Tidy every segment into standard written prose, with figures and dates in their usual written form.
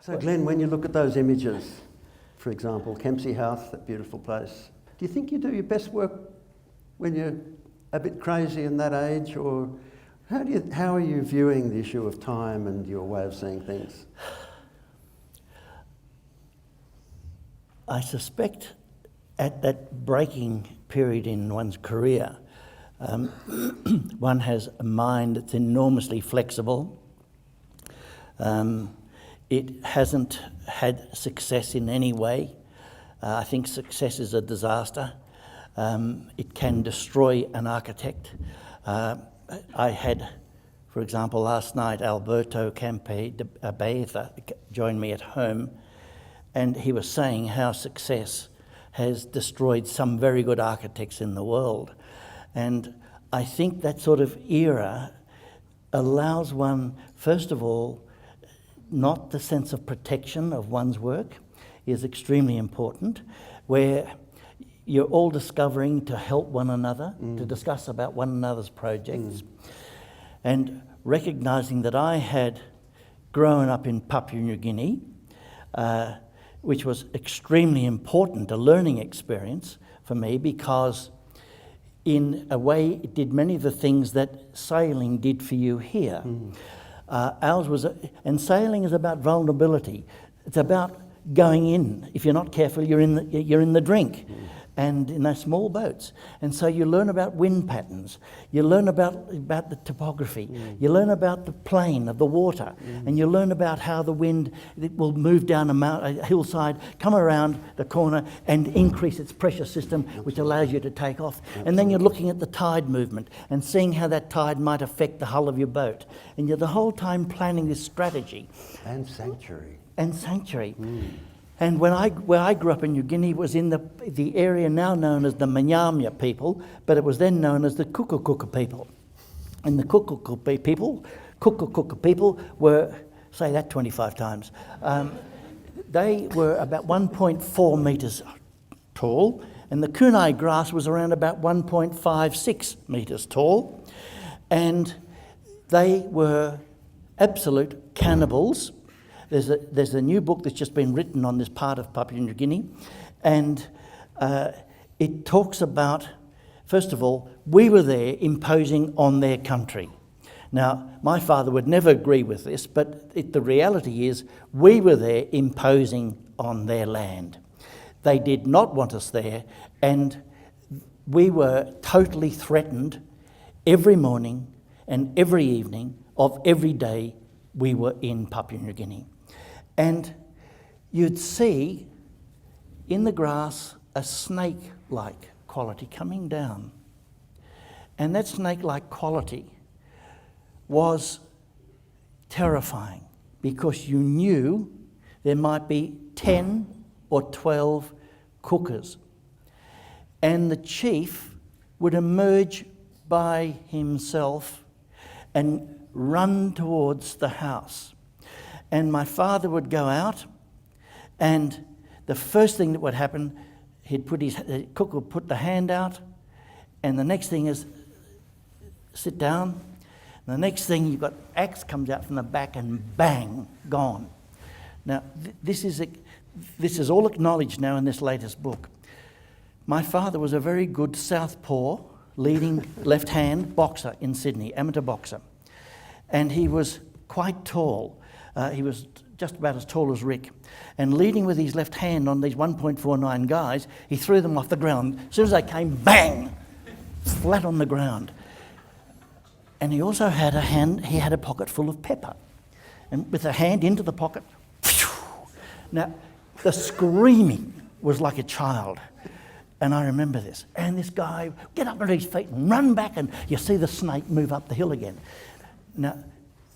So Glenn, when you look at those images, for example, Kempsey House, that beautiful place, do you think you do your best work when you're a bit crazy in that age, or how are you viewing the issue of time and your way of seeing things? I suspect at that breaking period in one's career, one has a mind that's enormously flexible. It hasn't had success in any way. I think success is a disaster. It can destroy an architect. I had, for example, last night, Alberto Campe-Baeza joined me at home, and he was saying how success has destroyed some very good architects in the world. And I think that sort of era allows one, first of all, not the sense of protection of one's work is extremely important, where you're all discovering to help one another, to discuss about one another's projects, and recognising that I had grown up in Papua New Guinea, which was extremely important, a learning experience for me, because in a way it did many of the things that sailing did for you here. Ours was, and sailing is about vulnerability. It's about going in. If you're not careful, you're in the drink, and in those small boats. And so you learn about wind patterns. You learn about the topography. You learn about the plane of the water, and you learn about how the wind it will move down a hillside, come around the corner, and increase its pressure system, which allows you to take off. And then you're looking at the tide movement and seeing how that tide might affect the hull of your boat. And you're the whole time planning this strategy. And sanctuary. And where I grew up in New Guinea was in the area now known as the Manyamya people, but it was then known as the Kukukuka people. And the Kukukuka people were, say that 25 times, they were about 1.4 metres tall, and the kunai grass was around about 1.56 metres tall, and they were absolute cannibals. There's a new book that's just been written on this part of Papua New Guinea, and it talks about, first of all, we were there imposing on their country. Now, my father would never agree with this, but the reality is we were there imposing on their land. They did not want us there, and we were totally threatened every morning and every evening of every day we were in Papua New Guinea. And you'd see in the grass a snake-like quality coming down. And that snake-like quality was terrifying, because you knew there might be 10 or 12 cookers. And the chief would emerge by himself and run towards the house. And my father would go out, and the first thing that would happen, the cook would put the hand out, and the next thing is sit down. And the next thing you've got axe comes out from the back, and bang, gone. Now this is all acknowledged now in this latest book. My father was a very good southpaw, leading left-hand boxer in Sydney, amateur boxer. And he was quite tall. He was just about as tall as Rick. And leading with his left hand on these 1.49 guys, he threw them off the ground. As soon as they came, bang, flat on the ground. And he also had a pocket full of pepper. And with a hand into the pocket, phew. Now, the screaming was like a child. And I remember this. And this guy, get up on his feet and run back, and you see the snake move up the hill again. Now,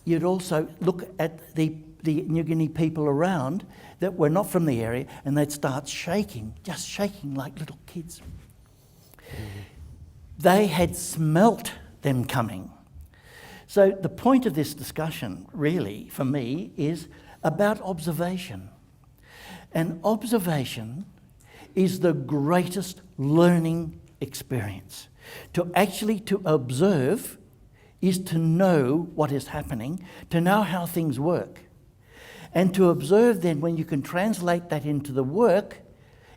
you'd also look at the New Guinea people around that were not from the area, and they'd start shaking, just shaking like little kids. They had smelt them coming. So the point of this discussion, really, for me, is about observation. And observation is the greatest learning experience. To observe is to know what is happening, to know how things work. And to observe then, when you can translate that into the work,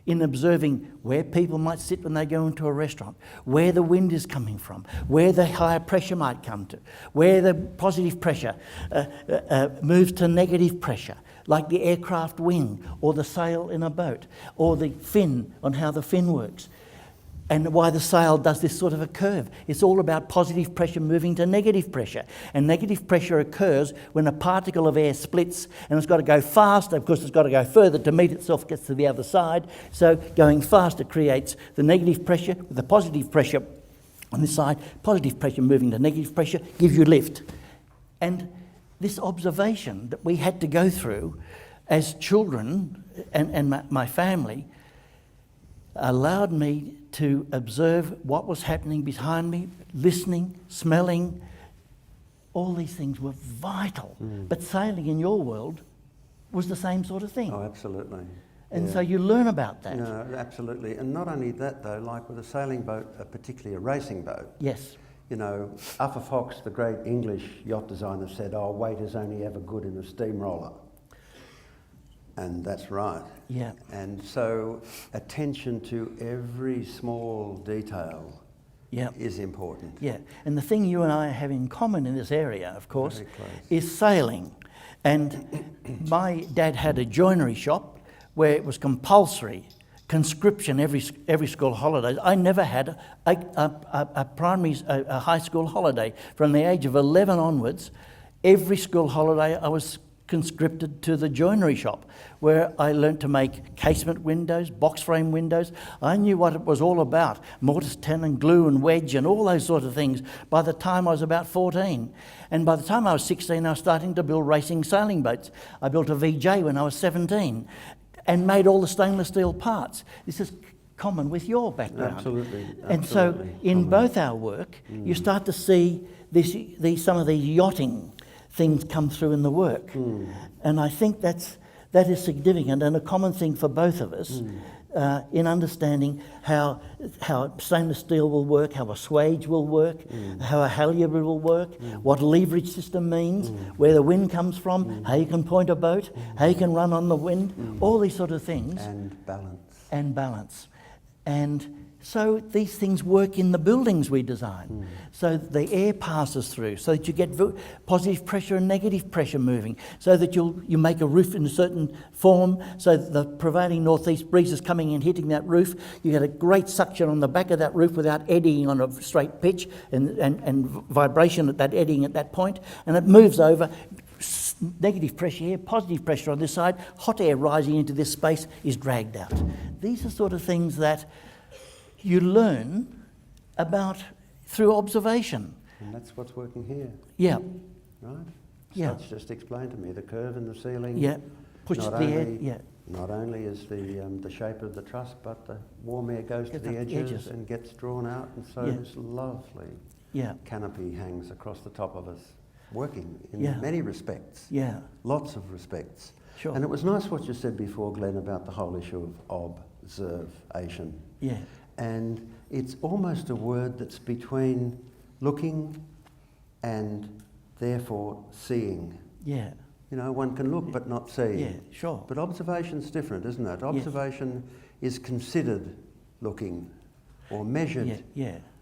in observing where people might sit when they go into a restaurant, where the wind is coming from, where the higher pressure might come to, where the positive pressure moves to negative pressure, like the aircraft wing or the sail in a boat, or the fin, on how the fin works, and why the sail does this sort of a curve. It's all about positive pressure moving to negative pressure. And negative pressure occurs when a particle of air splits, and it's got to go faster. Of course, it's got to go further to meet itself, gets to the other side. So going faster creates the negative pressure with the positive pressure on this side. Positive pressure moving to negative pressure gives you lift. And this observation that we had to go through as children and my family allowed me to observe what was happening behind me, listening, smelling. All these things were vital. But sailing in your world was the same sort of thing. Oh, absolutely. And so you learn about that. No, absolutely. And not only that, though, like with a sailing boat, particularly a racing boat, Yes. you know, Arthur Fox, the great English yacht designer, said, "Oh, weight is only ever good in a steamroller." And that's right. Yeah. And so attention to every small detail Yeah. is important. Yeah. And the thing you and I have in common in this area, of course, Very close. is sailing. And my dad had a joinery shop where it was compulsory conscription every school holiday. I never had a high school holiday. From the age of 11 onwards, every school holiday I was conscripted to the joinery shop, where I learnt to make casement windows, box frame windows. I knew what it was all about, mortise, tenon, glue and wedge and all those sort of things by the time I was about 14. And by the time I was 16, I was starting to build racing sailing boats. I built a VJ when I was 17 and made all the stainless steel parts. This is common with your background. Absolutely. And so absolutely in common. both our work, you start to see some of these yachting things come through in the work. And I think that is significant and a common thing for both of us in understanding how stainless steel will work, how a swage will work, how a halyard will work, what a leverage system means, where the wind comes from, how you can point a boat, how you can run on the wind, all these sort of things. And balance. And so these things work in the buildings we design. So the air passes through, so that you get positive pressure and negative pressure moving, so that you make a roof in a certain form, so that the prevailing northeast breeze is coming in, hitting that roof. You get a great suction on the back of that roof without eddying on a straight pitch and vibration at that eddying at that point, and it moves over. Negative pressure here, positive pressure on this side, hot air rising into this space is dragged out. These are sort of things that you learn about through observation. And that's what's working here. Yeah. Right? Yeah. So it's just explained to me, the curve in the ceiling. Yeah. Pushes the air. Yeah. Not only is the shape of the truss, but the warm air goes to Gets the up the edges, edges. and gets drawn out, and so this lovely canopy hangs across the top of us, working in many respects. Yeah. Lots of respects. Sure. And it was nice what you said before, Glenn, about the whole issue of observation. Yeah. And it's almost a word that's between looking and therefore seeing. Yeah. You know, one can look but not see. Yeah, sure. But observation's different, isn't it? Observation is considered looking or measured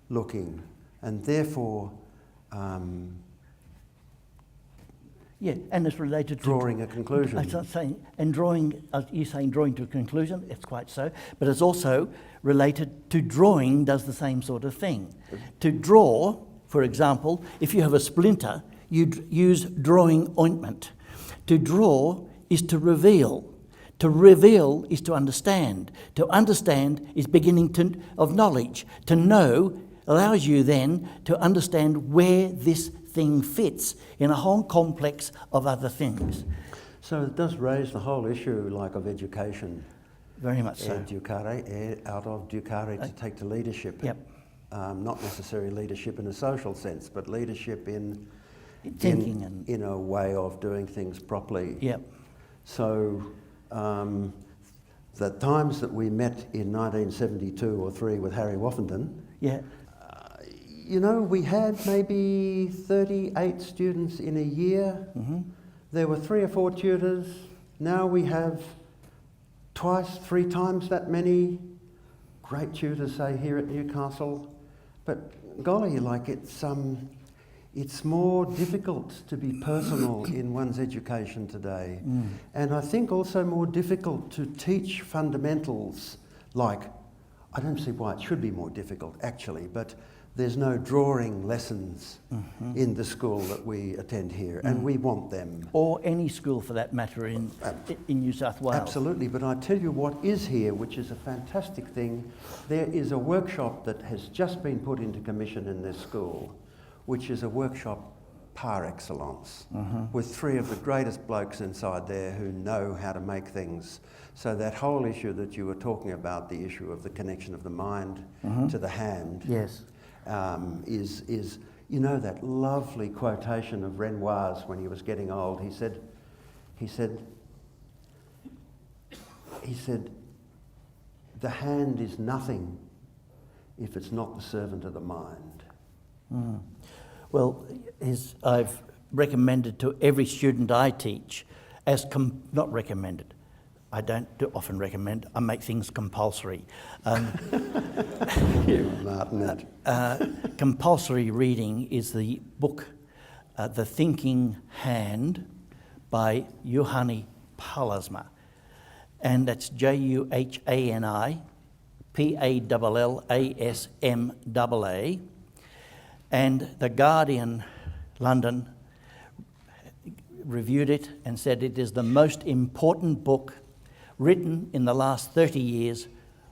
looking, and therefore and it's related to drawing a conclusion. I'm not saying, and drawing, you're saying drawing to a conclusion, it's quite so, but it's also related to drawing does the same sort of thing. To draw, for example, if you have a splinter, you use drawing ointment. To draw is to reveal. To reveal is to understand. To understand is beginning of knowledge. To know allows you then to understand where this thing fits in a whole complex of other things. So it does raise the whole issue, like, of education. Very much so. Out of ducare to take to leadership. Yep. Not necessarily leadership in a social sense, but leadership in thinking and in a way of doing things properly. Yep. So the times that we met in 1972 or 3 with Harry Woffenden, you know, we had maybe 38 students in a year. There were 3 or 4 tutors, Now we have twice, 3 times that many great tutors, say, here at Newcastle. But golly, like it's more difficult to be personal in one's education today. And I think also more difficult to teach fundamentals like, I don't see why it should be more difficult actually, but there's no drawing lessons in the school that we attend here, and we want them. Or any school for that matter in New South Wales. Absolutely, but I tell you what is here, which is a fantastic thing. There is a workshop that has just been put into commission in this school, which is a workshop par excellence, with 3 of the greatest blokes inside there who know how to make things. So that whole issue that you were talking about, the issue of the connection of the mind to the hand, Yes. is you know that lovely quotation of Renoir's when he was getting old. He said, the hand is nothing if it's not the servant of the mind. Well, I've recommended to every student I teach, not recommended, I don't often recommend, I make things compulsory. Martin. Compulsory reading is the book, The Thinking Hand by Juhani Pallasmaa. And that's Juhani Pallasmaa. And The Guardian, London, reviewed it and said it is the most important book written in the last 30 years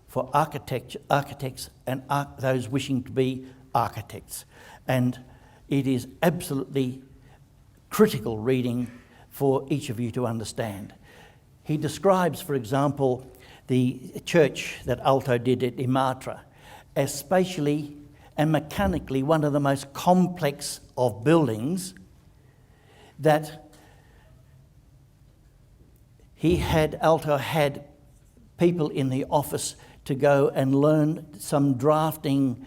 for architects and those wishing to be architects. And it is absolutely critical reading for each of you to understand. He describes, for example, the church that Alto did at Imatra as spatially and mechanically one of the most complex of buildings that Alto had people in the office to go and learn some drafting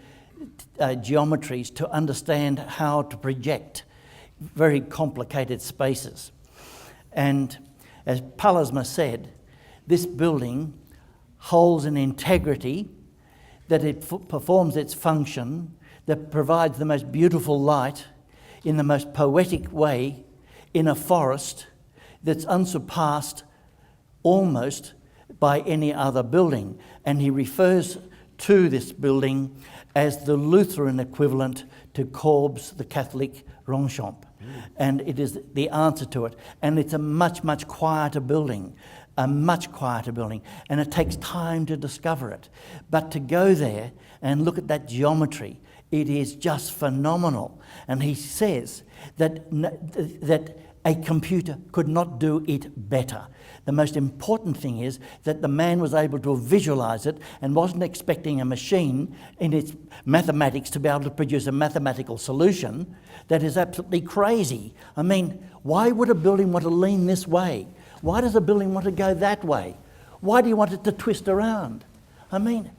geometries to understand how to project very complicated spaces. And as Pallasmaa said, this building holds an integrity that it performs its function, that provides the most beautiful light in the most poetic way in a forest that's unsurpassed almost by any other building. And he refers to this building as the Lutheran equivalent to Corb's, the Catholic Ronchamp. And it is the answer to it. And it's a much, much quieter building, and it takes time to discover it. But to go there and look at that geometry, it is just phenomenal. And he says that a computer could not do it better. The most important thing is that the man was able to visualize it and wasn't expecting a machine in its mathematics to be able to produce a mathematical solution that is absolutely crazy. I mean, why would a building want to lean this way? Why does a building want to go that way? Why do you want it to twist around? I mean,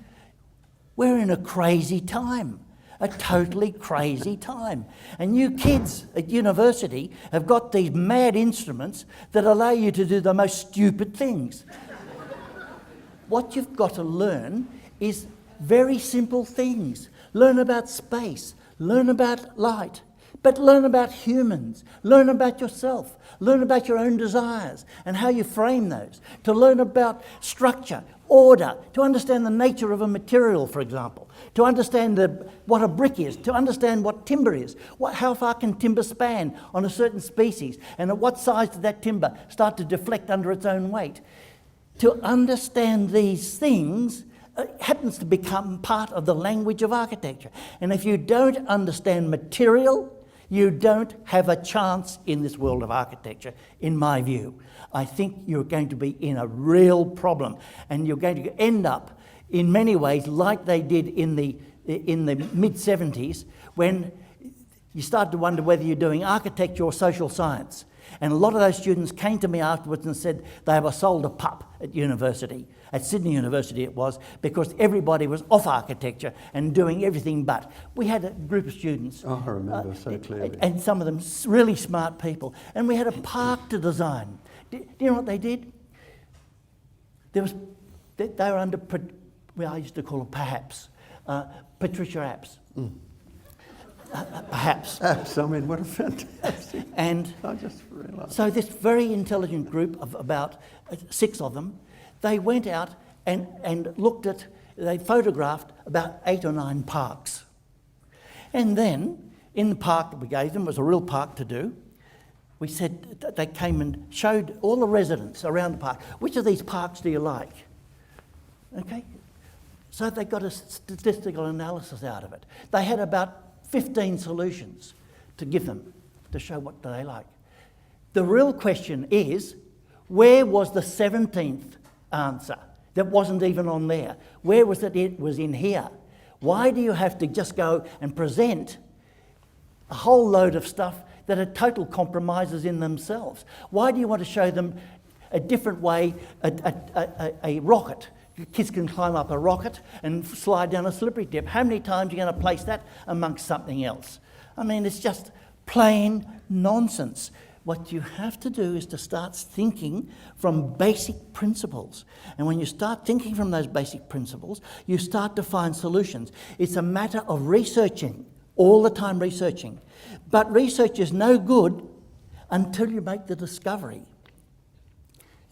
we're in a crazy time. A totally crazy time. And you kids at university have got these mad instruments that allow you to do the most stupid things. What you've got to learn is very simple things. Learn about space, learn about light, but learn about humans, learn about yourself, learn about your own desires and how you frame those, to learn about structure, order, to understand the nature of a material, for example, to understand what a brick is, to understand what timber is, how far can timber span on a certain species, and at what size does that timber start to deflect under its own weight. To understand these things happens to become part of the language of architecture. And if you don't understand material, you don't have a chance in this world of architecture, in my view. I think you're going to be in a real problem, and you're going to end up in many ways like they did in the mid-70s, when you start to wonder whether you're doing architecture or social science. And a lot of those students came to me afterwards and said they were sold a pup at university, at Sydney University it was, because everybody was off architecture and doing everything but. We had a group of students. Oh, I remember so clearly. And some of them really smart people. And we had a park to design. Do you know what they did? They were under, well, I used to call them perhaps, Patricia Apps. Perhaps. Apps, I mean, what a fantastic... And I just realised. so this very intelligent group of about 6 of them, they went out and looked at, they photographed about 8 or 9 parks. And then, in the park that we gave them, was a real park to do, we said, they came and showed all the residents around the park, which of these parks do you like? Okay? So they got a statistical analysis out of it. They had about 15 solutions to give them to show what do they like. The real question is, where was the 17th answer that wasn't even on there? Where was it? It was in here. Why do you have to just go and present a whole load of stuff that are total compromises in themselves? Why do you want to show them a different way, a rocket? Kids can climb up a rocket and slide down a slippery dip. How many times are you going to place that amongst something else? I mean, it's just plain nonsense. What you have to do is to start thinking from basic principles. And when you start thinking from those basic principles, you start to find solutions. It's a matter of researching, all the time researching. But research is no good until you make the discovery.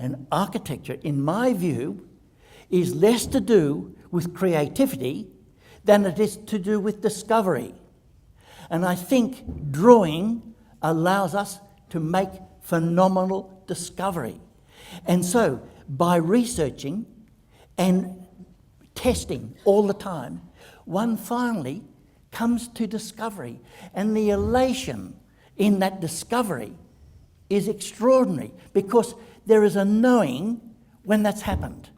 And architecture, in my view, is less to do with creativity than it is to do with discovery. And I think drawing allows us to make phenomenal discovery. And so, by researching and testing all the time, one finally comes to discovery. And the elation in that discovery is extraordinary, because there is a knowing when that's happened.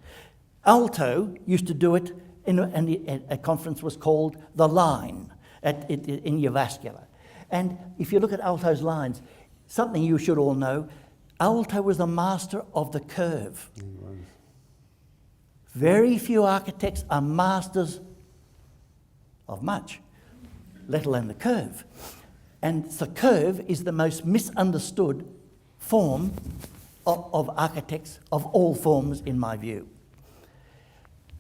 Alto used to do it in a conference was called The Line in Uvascular. And if you look at Alto's lines, something you should all know, Alto was the master of the curve. He was. Very few architects are masters of much, let alone the curve. And the curve is the most misunderstood form of architects of all forms, in my view.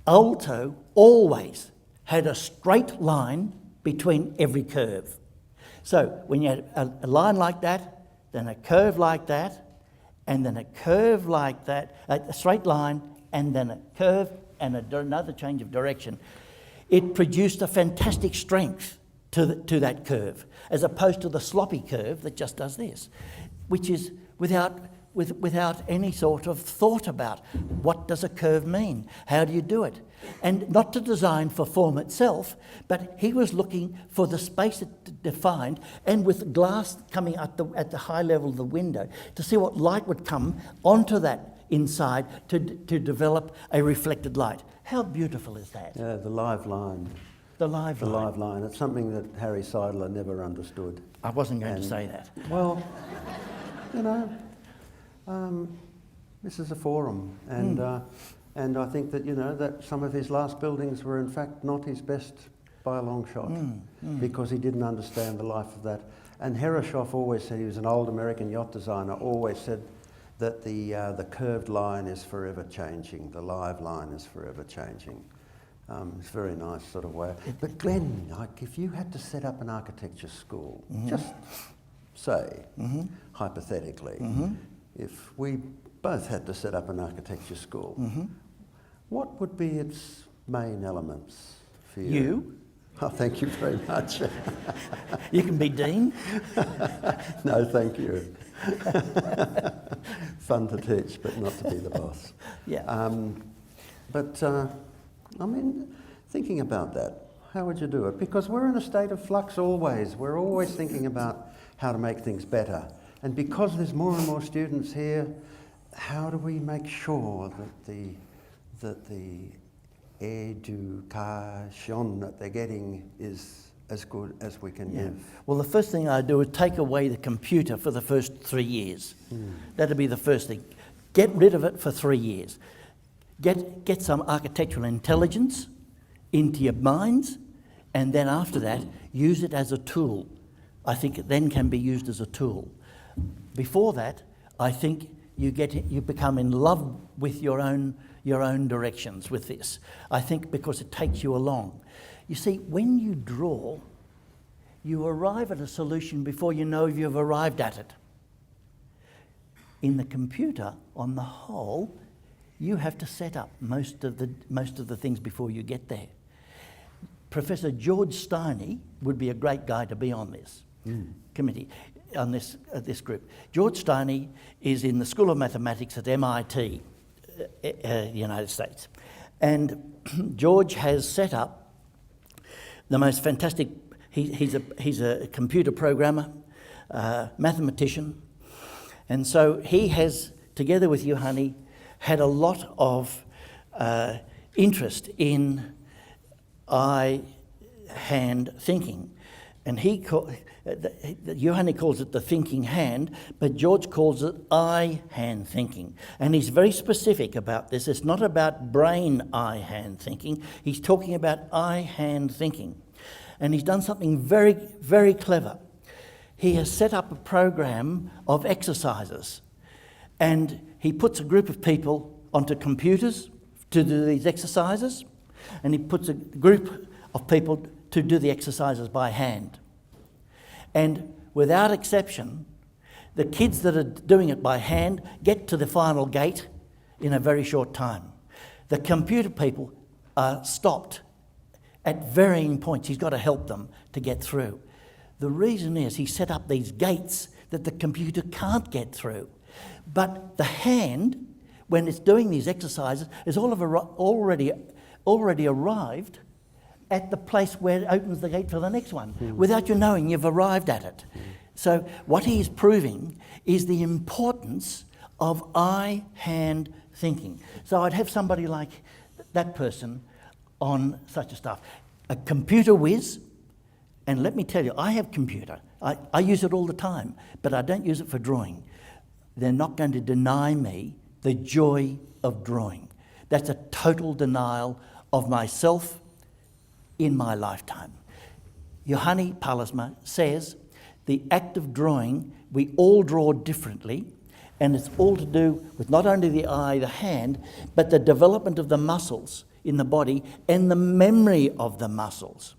Alto always had a straight line between every curve. So when you had a line like that, then a curve like that, and then a curve like that, a straight line, and then a curve and another change of direction, it produced a fantastic strength to that curve, as opposed to the sloppy curve that just does this, which is without any sort of thought about what does a curve mean, how do you do it, and not to design for form itself, but he was looking for the space it defined, and with glass coming at the high level of the window to see what light would come onto that inside to develop a reflected light. How beautiful is that? Yeah, the live line. The live The line. live line. It's something that Harry Seidler never understood. I wasn't going to say that. Well, you know, this is a forum, and I think that, you know, that some of his last buildings were in fact not his best by a long shot, because he didn't understand the life of that. And Herreshoff always said, he was an old American yacht designer, always said that the curved line is forever changing, the live line is forever changing. It's a very nice sort of way. But Glenn, like, if you had to set up an architecture school, just say, hypothetically, if we both had to set up an architecture school, what would be its main elements for you? You? Oh, thank you very much. You can be dean. No, thank you. Fun to teach, but not to be the boss. Yeah. I mean, thinking about that, how would you do it? Because we're in a state of flux always. We're always thinking about how to make things better. And because there's more and more students here, how do we make sure that the education that they're getting is as good as we can give? Well, the first thing I do is take away the computer for the first 3 years. That'd be the first thing. Get rid of it for 3 years. Get some architectural intelligence into your minds, and then after that, use it as a tool. I think it then can be used as a tool. Before that, I think you become in love with your own your own directions with this. I think because it takes you along. You see, when you draw, you arrive at a solution before you know you've arrived at it. In the computer, on the whole, you have to set up most of the things before you get there. Professor George Steiny would be a great guy to be on this committee, on this group. George Steiny is in the School of Mathematics at MIT, United States. And George has set up the most fantastic, he's a computer programmer, mathematician, and so he has, together with you, Honey, had a lot of interest in eye-hand thinking. And Johanni calls it the thinking hand, but George calls it eye-hand thinking. And he's very specific about this. It's not about brain-eye-hand thinking. He's talking about eye-hand thinking. And he's done something very, very clever. He has set up a program of exercises. And he puts a group of people onto computers to do these exercises. And he puts a group of people to do the exercises by hand. And without exception, the kids that are doing it by hand get to the final gate in a very short time. The computer people are stopped at varying points. He's got to help them to get through. The reason is he set up these gates that the computer can't get through. But the hand, when it's doing these exercises, is already arrived at the place where it opens the gate for the next one. Without you knowing, you've arrived at it. So what he is proving is the importance of eye-hand thinking. So I'd have somebody like that person on such a stuff. A computer whiz, and let me tell you, I have computer. I use it all the time, but I don't use it for drawing. They're not going to deny me the joy of drawing. That's a total denial of myself in my lifetime. Johanni Pallasmaa says the act of drawing, we all draw differently, and it's all to do with not only the eye, the hand, but the development of the muscles in the body and the memory of the muscles.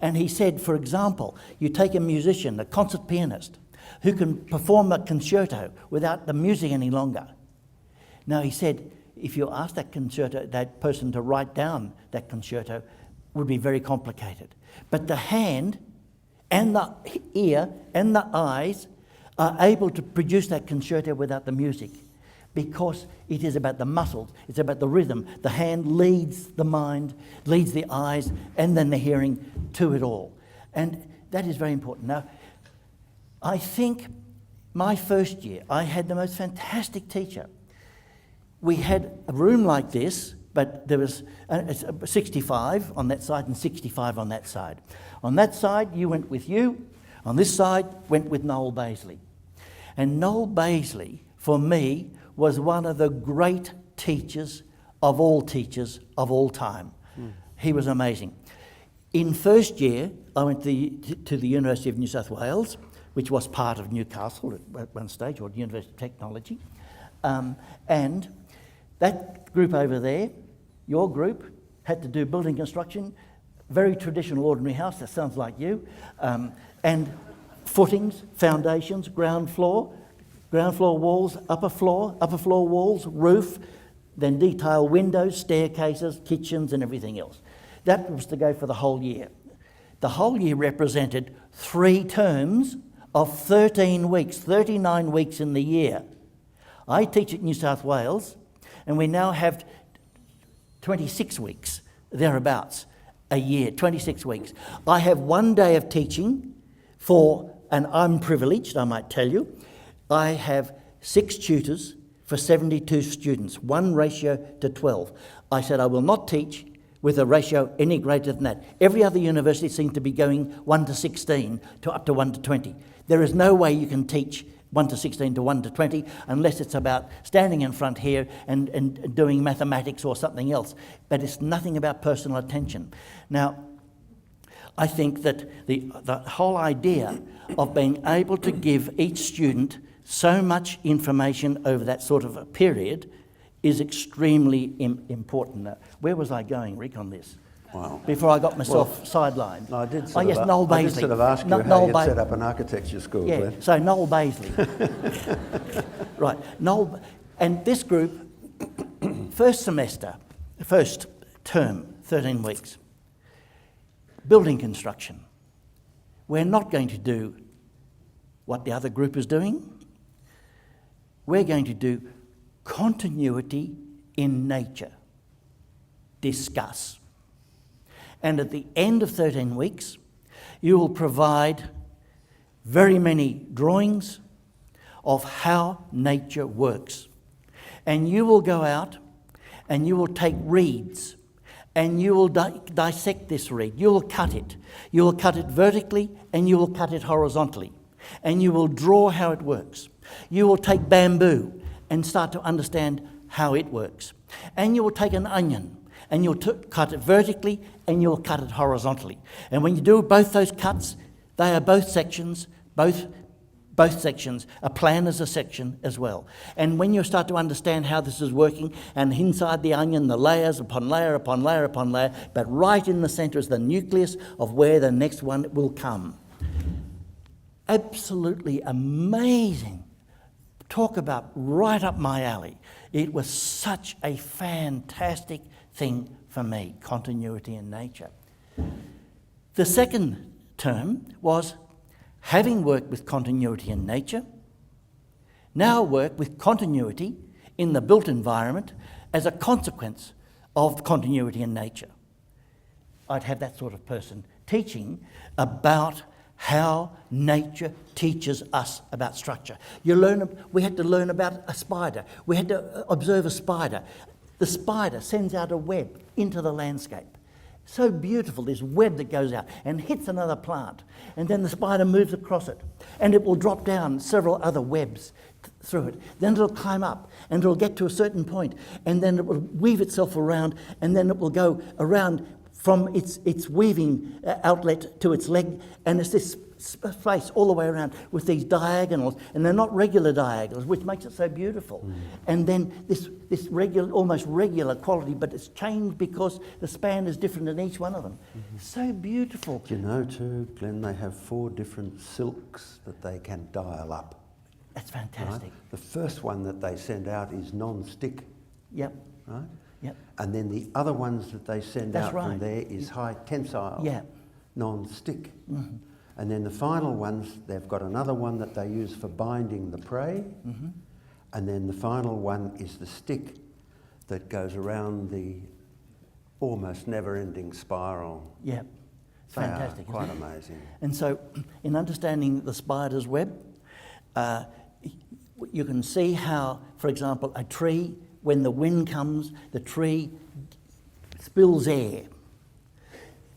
And he said, for example, you take a musician, a concert pianist, who can perform a concerto without the music any longer. Now, he said, if you ask that person to write down that concerto, would be very complicated. But the hand and the ear and the eyes are able to produce that concerto without the music, because it is about the muscles, it's about the rhythm. The hand leads the mind, leads the eyes, and then the hearing to it all. And that is very important. Now, I think my first year, I had the most fantastic teacher. We had a room like this, but there was 65 on that side and 65 on that side. On that side, you went with you. On this side, went with Noel Baisley. And Noel Baisley, for me, was one of the great teachers of all time. He was amazing. In first year, I went to the University of New South Wales, which was part of Newcastle at one stage, or the University of Technology. And that group over there, your group, had to do building construction, very traditional ordinary house, that sounds like you, and footings, foundations, ground floor walls, upper floor walls, roof, then detail windows, staircases, kitchens and everything else. That was to go for the whole year. The whole year represented 3 terms of 13 weeks, 39 weeks in the year. I teach at New South Wales, and we now have 26 weeks, thereabouts, a year, 26 weeks. I have 1 day of teaching and I'm privileged, I might tell you. I have 6 tutors for 72 students, 1 ratio to 12. I said I will not teach with a ratio any greater than that. Every other university seems to be going 1 to 16 to up to 1 to 20. There is no way you can teach 1 to 16 to 1 to 20 unless it's about standing in front here and doing mathematics or something else. But it's nothing about personal attention. Now, I think that the whole idea of being able to give each student so much information over that sort of a period is extremely important. Now, where was I going, Rick, on this? Wow. Before I got myself sidelined. No, I did Noel I did Bazley. sort of ask you how Noel you'd set up an architecture school, Yeah, Glenn. so Noel Bazley. Right, and this group, first term, 13 weeks, building construction. We're not going to do what the other group is doing. We're going to do continuity in nature. Discuss. And at the end of 13 weeks, you will provide very many drawings of how nature works. And you will go out and you will take reeds and you will dissect this reed. You will cut it. You will cut it vertically and you will cut it horizontally. And you will draw how it works. You will take bamboo and start to understand how it works. And you will take an onion and you'll cut it vertically and you'll cut it horizontally. And when you do both those cuts, they are both sections, both sections. A plan is a section as well. And when you start to understand how this is working, and inside the onion, the layers upon layer upon layer upon layer, but right in the centre is the nucleus of where the next one will come. Absolutely amazing. Talk about right up my alley. It was such a fantastic thing for me, continuity in nature. The second term was having worked with continuity in nature, now work with continuity in the built environment as a consequence of continuity in nature. I'd have that sort of person teaching about how nature teaches us about structure. We had to learn about a spider. We had to observe a spider. The spider sends out a web into the landscape. So beautiful, this web that goes out and hits another plant. And then the spider moves across it. And it will drop down several other webs through it. Then it'll climb up and it'll get to a certain point. And then it will weave itself around. And then it will go around from its weaving outlet to its leg. And it's this space all the way around with these diagonals, and they're not regular diagonals, which makes it so beautiful. And then this regular, almost regular quality, but it's changed because the span is different in each one of them. So beautiful. Do you know too, Glenn, they have 4 different silks that they can dial up. That's fantastic. Right? The first one that they send out is non-stick. Yep. Right? Yep. And then the other ones that they send That's out right. from there is high tensile. Yeah. Non-stick. And then the final ones, they've got another one that they use for binding the prey. And then the final one is the stick that goes around the almost never-ending spiral. Yeah. It's fantastic. They are quite amazing. And so, in understanding the spider's web, you can see how, for example, a tree, when the wind comes, the tree spills air.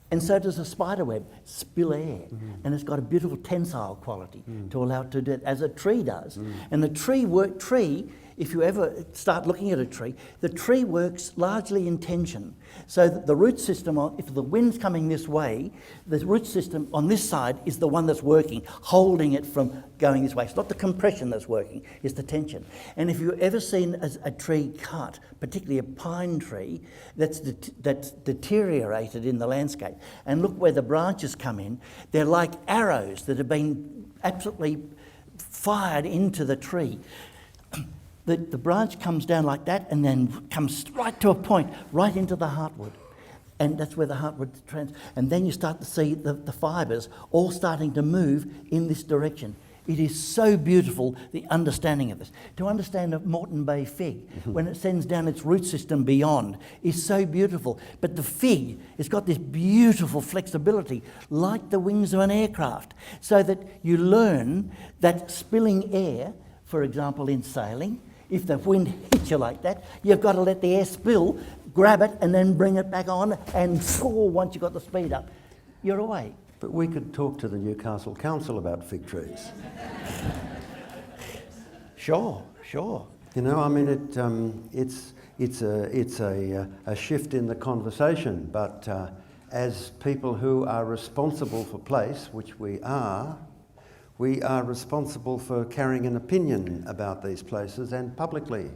And so does a spider web spill air. And it's got a beautiful tensile quality to allow it to do it, as a tree does. And the tree, if you ever start looking at a tree, the tree works largely in tension. So that the root system, if the wind's coming this way, the root system on this side is the one that's working, holding it from going this way. It's not the compression that's working, it's the tension. And if you've ever seen a tree cut, particularly a pine tree, that's deteriorated in the landscape, and look where the branches come in, they're like arrows that have been absolutely fired into the tree. The branch comes down like that and then comes right to a point, right into the heartwood. And that's where the heartwood and then you start to see the fibres all starting to move in this direction. It is so beautiful, the understanding of this. To understand a Moreton Bay fig, when it sends down its root system beyond, is so beautiful. But the fig has got this beautiful flexibility, like the wings of an aircraft, so that you learn that spilling air, for example, in sailing, if the wind hits you like that, you've got to let the air spill, grab it, and then bring it back on, and once you've got the speed up, you're away. But we could talk to the Newcastle Council about fig trees. Sure. You know, I mean, it's a shift in the conversation, but as people who are responsible for place, which we are responsible for carrying an opinion about these places and publicly.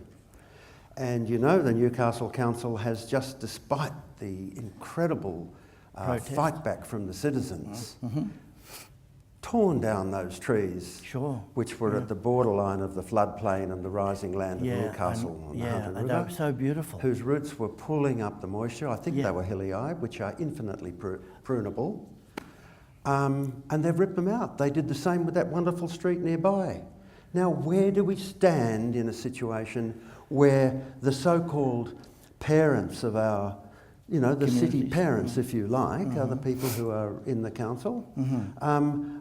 And you know the Newcastle Council has just, despite the incredible fight back from the citizens, torn down those trees, Sure. which were at the borderline of the floodplain and the rising land of Yeah, Newcastle on the yeah, Hunter and they were River, so beautiful. whose roots were pulling up the moisture. I think Yeah. they were hilly-eyed, which are infinitely prunable. And they've ripped them out. They did the same with that wonderful street nearby. Now, where do we stand in a situation where the so-called parents of our, you know, the city parents, if you like, are the people who are in the council,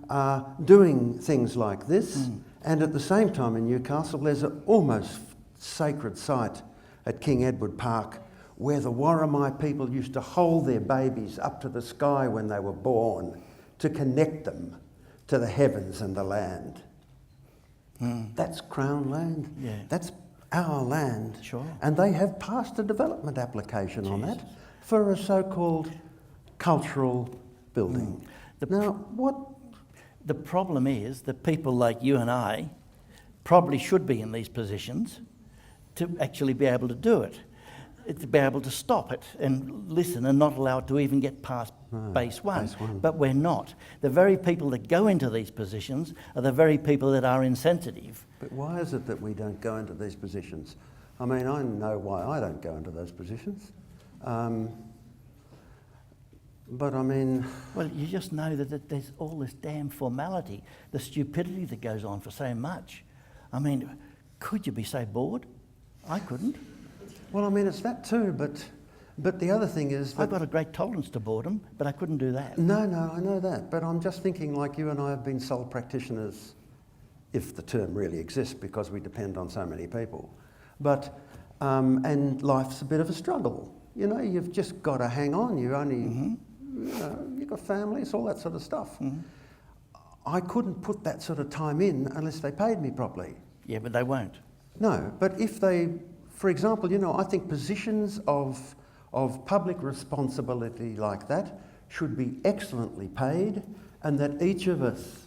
are doing things like this, and at the same time in Newcastle there's an almost sacred site at King Edward Park where the Warramai people used to hold their babies up to the sky when they were born to connect them to the heavens and the land. That's Crown land. Yeah. That's our land. Sure. And they have passed a development application on that for a so-called cultural building. The problem is that people like you and I probably should be in these positions to actually be able to do it, to be able to stop it and listen and not allow it to even get past base one. But we're not. The very people that go into these positions are the very people that are insensitive. But why is it that we don't go into these positions? I mean, I know why I don't go into those positions. But I mean... Well, you just know that there's all this damn formality, the stupidity that goes on for so much. I mean, could you be so bored? I couldn't. Well, I mean, it's that too, but the other thing is that... I've got a great tolerance to boredom, but I couldn't do that. No, I know that, but I'm just thinking like you and I have been sole practitioners, if the term really exists, because we depend on so many people. But, and life's a bit of a struggle. You know, you've just got to hang on. You only... You know, you've got families, all that sort of stuff. I couldn't put that sort of time in unless they paid me properly. Yeah, but they won't. No, but if they, for example, you know, I think positions of public responsibility like that should be excellently paid, and that each of us,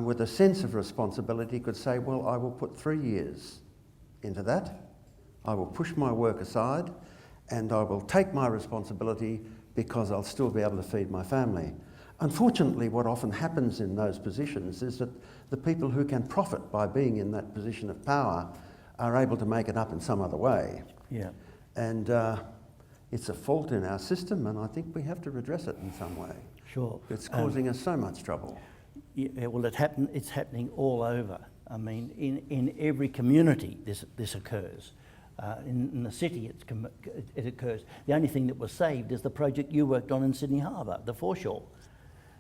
with a sense of responsibility, could say, well, I will put 3 years into that. I will push my work aside, and I will take my responsibility because I'll still be able to feed my family. Unfortunately, what often happens in those positions is that the people who can profit by being in that position of power are able to make it up in some other way. Yeah. And it's a fault in our system, and I think we have to redress it in some way. Sure. It's causing us so much trouble. Yeah, well, it's happening all over. I mean, in every community this occurs. In the city it occurs. The only thing that was saved is the project you worked on in Sydney Harbour, the foreshore.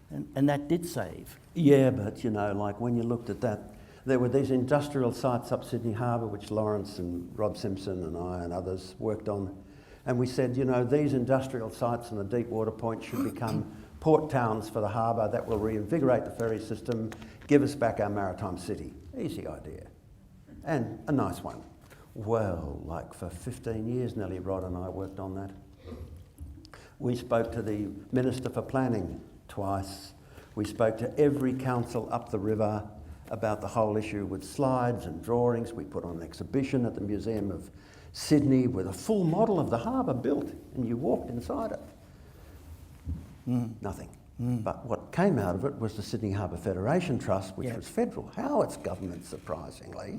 And that did save. Yeah, but you know, like when you looked at that, there were these industrial sites up Sydney Harbour which Lawrence and Rob Simpson and I and others worked on. And we said, you know, these industrial sites and the deep water points should become port towns for the harbour. That will reinvigorate the ferry system, give us back our maritime city. Easy idea. And a nice one. Well, like for 15 years nearly, Rod and I worked on that. We spoke to the Minister for Planning twice. We spoke to every council up the river about the whole issue with slides and drawings. We put on an exhibition at the Museum of Sydney with a full model of the harbour built, and you walked inside it. Nothing. But what came out of it was the Sydney Harbour Federation Trust, which was federal. Howard's government, surprisingly,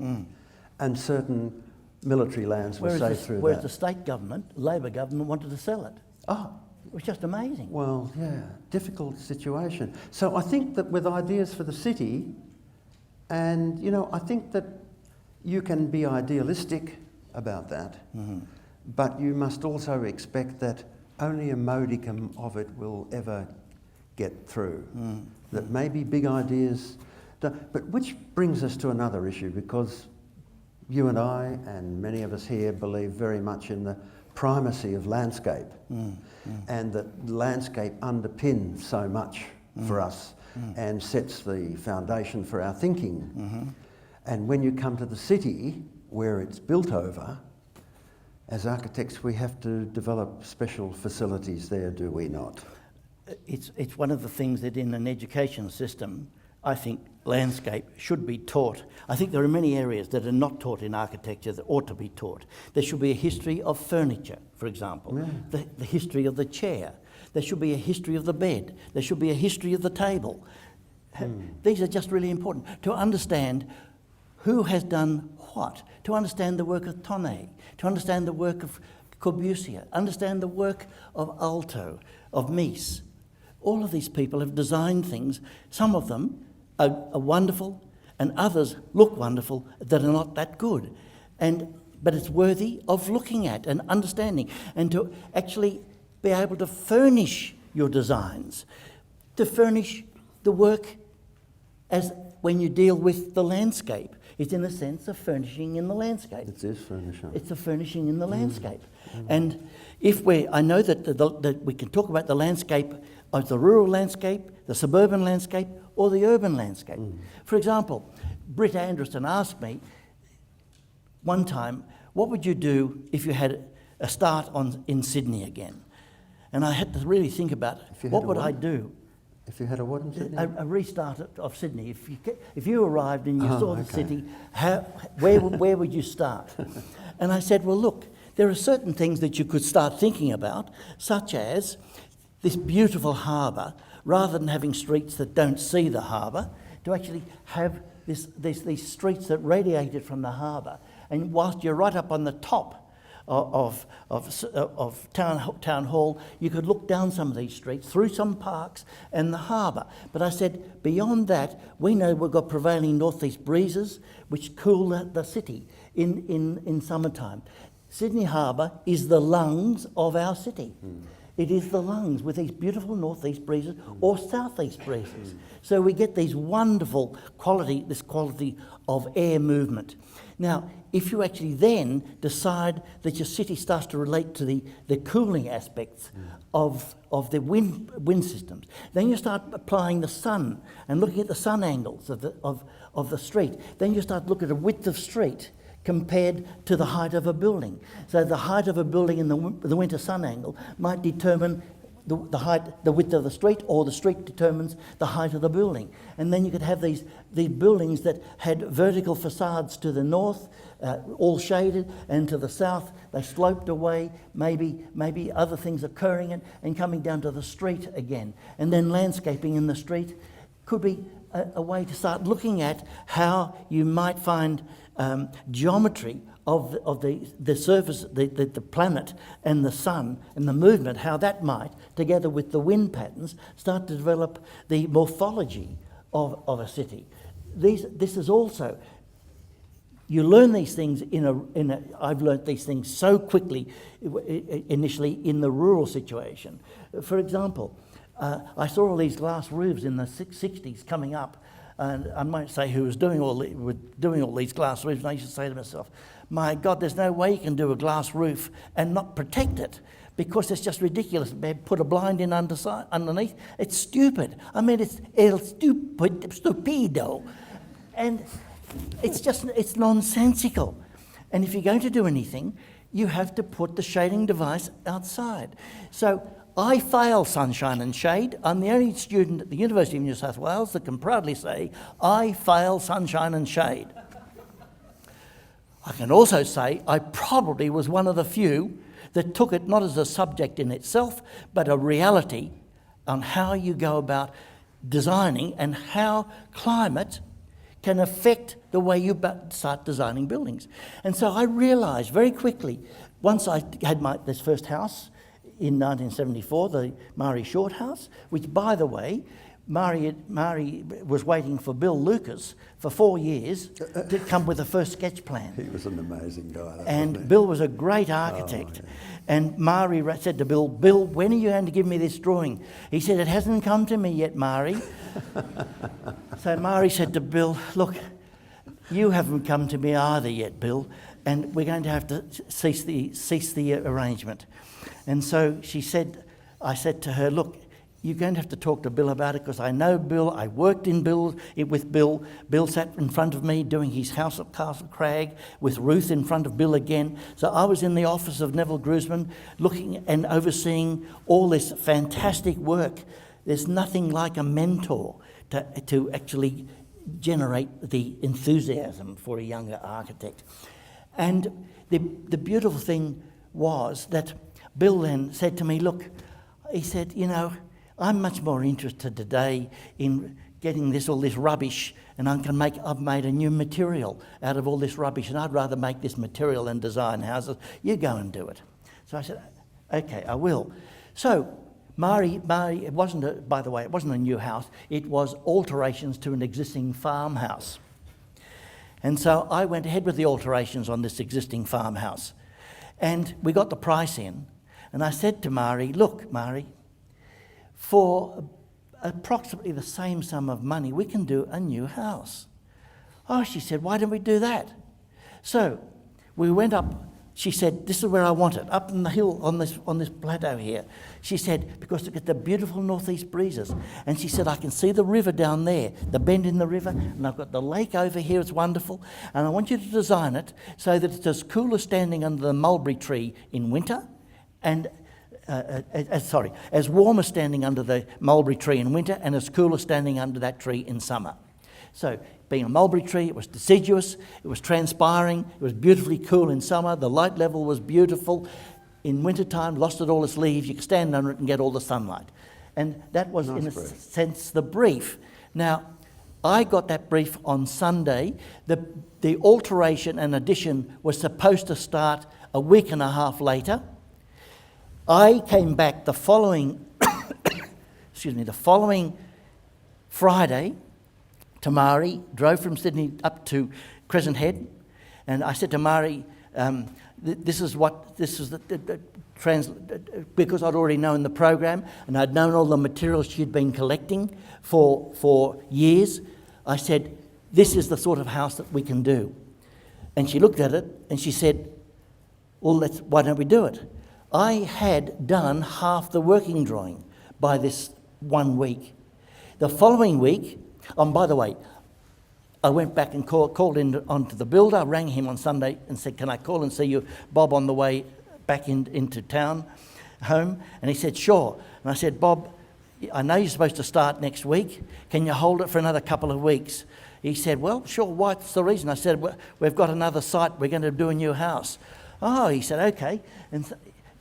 and certain military lands were saved through that. Whereas the state government, Labor government, wanted to sell it. Oh. It was just amazing. Well, yeah, difficult situation. So I think that with ideas for the city, and, you know, I think that you can be idealistic about that, but you must also expect that only a modicum of it will ever get through. That maybe big ideas, but which brings us to another issue, because you and I and many of us here believe very much in the primacy of landscape, and that landscape underpins so much for us and sets the foundation for our thinking. And when you come to the city, where it's built over, as architects we have to develop special facilities there, do we not? It's one of the things that in an education system I think landscape should be taught. I think there are many areas that are not taught in architecture that ought to be taught. There should be a history of furniture, for example, the history of the chair. There should be a history of the bed. There should be a history of the table. These are just really important to understand who has done what, to understand the work of Tonnet, to understand the work of Corbusier, understand the work of Alto, of Mies. All of these people have designed things. Some of them are wonderful, and others look wonderful that are not that good. But it's worthy of looking at and understanding, and to actually be able to furnish your designs, to furnish the work as when you deal with the landscape. It's in a sense a furnishing in the landscape. It is furnishing. It's a furnishing in the landscape. And I know that we can talk about the landscape of the rural landscape, the suburban landscape, or the urban landscape. For example, Britt Anderson asked me one time, what would you do if you had a start in Sydney again? And I had to really think about what would I do. If you had a what in Sydney? A restart of Sydney. If you arrived and you saw the city, where would you start? And I said, well, look, there are certain things that you could start thinking about, such as this beautiful harbour, rather than having streets that don't see the harbour, to actually have these streets that radiated from the harbour. And whilst you're right up on the top of Town Hall, you could look down some of these streets, through some parks and the harbour. But I said, beyond that, we know we've got prevailing northeast breezes which cool the city in summertime. Sydney Harbour is the lungs of our city. It is the lungs with these beautiful northeast breezes or southeast breezes. So we get these wonderful this quality of air movement. Now, if you actually then decide that your city starts to relate to the cooling aspects of the wind systems, then you start applying the sun and looking at the sun angles of the street. Then you start looking at the width of street compared to the height of a building. So the height of a building in the winter sun angle might determine the width of the street, or the street determines the height of the building. And then you could have these buildings that had vertical facades to the north, all shaded, and to the south they sloped away, maybe other things occurring and coming down to the street again. And then landscaping in the street could be a way to start looking at how you might find geometry of the surface, the planet and the sun and the movement, how that might, together with the wind patterns, start to develop the morphology of a city. This is also, you learn these things I've learnt these things so quickly initially in the rural situation. For example, I saw all these glass roofs in the 60s coming up, and I might say who was doing all these glass roofs, and I used to say to myself, my God, there's no way you can do a glass roof and not protect it, because it's just ridiculous. Put a blind in underneath. It's stupid. I mean, it's stupido. And it's nonsensical. And if you're going to do anything, you have to put the shading device outside. So I fail sunshine and shade. I'm the only student at the University of New South Wales that can proudly say, I fail sunshine and shade. I can also say I probably was one of the few that took it not as a subject in itself, but a reality on how you go about designing and how climate can affect the way you start designing buildings. And so I realised very quickly, once I had this first house in 1974, the Murray Short House, which, by the way, Murray was waiting for Bill Lucas for 4 years to come with the first sketch plan. He was an amazing guy. And Bill was a great architect. Oh, yeah. And Murray said to Bill, when are you going to give me this drawing? He said, it hasn't come to me yet, Murray. So Murray said to Bill, look, you haven't come to me either yet, Bill, and we're going to have to cease the arrangement. And so I said to her, look, you're going to have to talk to Bill about it, because I know Bill. I worked with Bill. Bill sat in front of me doing his house at Castle Crag with Ruth in front of Bill again. So I was in the office of Neville Grusman looking and overseeing all this fantastic work. There's nothing like a mentor to actually generate the enthusiasm for a younger architect. And the beautiful thing was that Bill then said to me, look, he said, you know, I'm much more interested today in getting all this rubbish, and I've made a new material out of all this rubbish, and I'd rather make this material than design houses. You go and do it. So I said, okay, I will. So Mari, it wasn't, by the way, it wasn't a new house. It was alterations to an existing farmhouse. And so I went ahead with the alterations on this existing farmhouse. And we got the price in. And I said to Mari, look, Mari, for approximately the same sum of money, we can do a new house. Oh, she said, why don't we do that? So we went up. She said, this is where I want it, up on the hill on this plateau here. She said, because look at the beautiful northeast breezes. And she said, I can see the river down there, the bend in the river, and I've got the lake over here, it's wonderful. And I want you to design it so that it's as cool as standing under the mulberry tree in winter, and as warm as standing under the mulberry tree in winter, and as cool as standing under that tree in summer. So, being a mulberry tree, it was deciduous, it was transpiring, it was beautifully cool in summer, the light level was beautiful. In wintertime, lost it all its leaves, you could stand under it and get all the sunlight. And that was, in a sense, the brief. Now, I got that brief on Sunday. The alteration and addition was supposed to start a week and a half later. I came back the following, the following Friday to Mari, drove from Sydney up to Crescent Head, and I said to Mari, because I'd already known the program and I'd known all the materials she'd been collecting for years, I said, this is the sort of house that we can do. And she looked at it and she said, well, why don't we do it? I had done half the working drawing by this 1 week. The following week, by the way, I went back and called in onto the builder, rang him on Sunday and said, can I call and see you, Bob, on the way back into town, home? And he said, sure. And I said, Bob, I know you're supposed to start next week. Can you hold it for another couple of weeks? He said, well, sure, what's the reason? I said, we've got another site, we're going to do a new house. Oh, he said, okay. And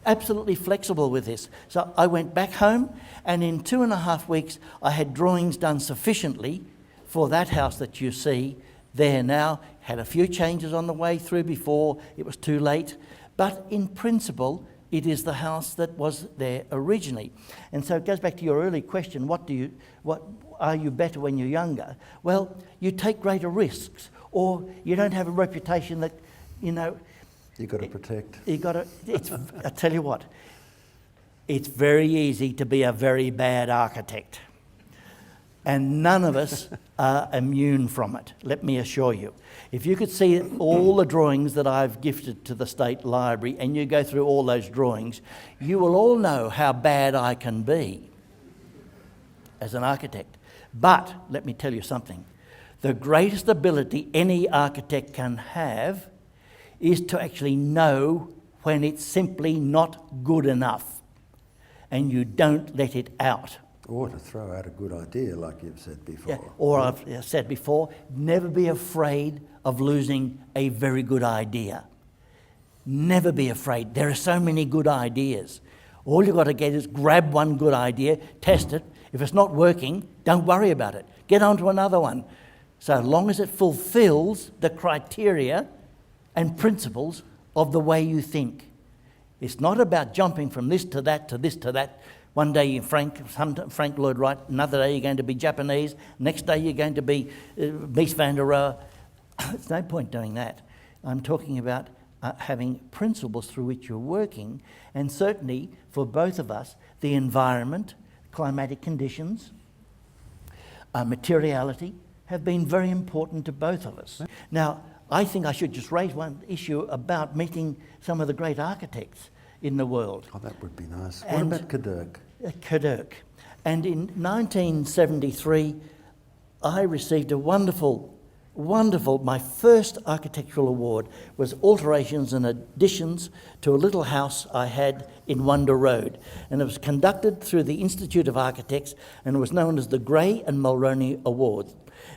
absolutely flexible with this. So I went back home, and in 2.5 weeks, I had drawings done sufficiently for that house that you see there now. Had a few changes on the way through before it was too late, but in principle, it is the house that was there originally. And so it goes back to your early question, what are you better when you're younger? Well, you take greater risks, or you don't have a reputation that, You've got to protect. I tell you what, it's very easy to be a very bad architect. And none of us are immune from it, let me assure you. If you could see all the drawings that I've gifted to the State Library and you go through all those drawings, you will all know how bad I can be as an architect. But let me tell you something. The greatest ability any architect can have is to actually know when it's simply not good enough, and you don't let it out. Or to throw out a good idea, like you've said before. Yeah, or I've said before, never be afraid of losing a very good idea. Never be afraid. There are so many good ideas. All you've got to get is grab one good idea, test it. If it's not working, don't worry about it. Get on to another one. So long as it fulfills the criteria and principles of the way you think. It's not about jumping from this to that to this to that. One day you're Frank Lloyd Wright, another day you're going to be Japanese, next day you're going to be Mies van der Rohe. There's no point doing that. I'm talking about having principles through which you're working, and certainly for both of us, the environment, climatic conditions, materiality have been very important to both of us. Now, I think I should just raise one issue about meeting some of the great architects in the world. Oh, that would be nice. What about Cadurk? Cadurk. And in 1973, I received a wonderful wonderful. My first architectural award was alterations and additions to a little house I had in Wonder Road. And it was conducted through the Institute of Architects and was known as the Gray and Mulroney Award.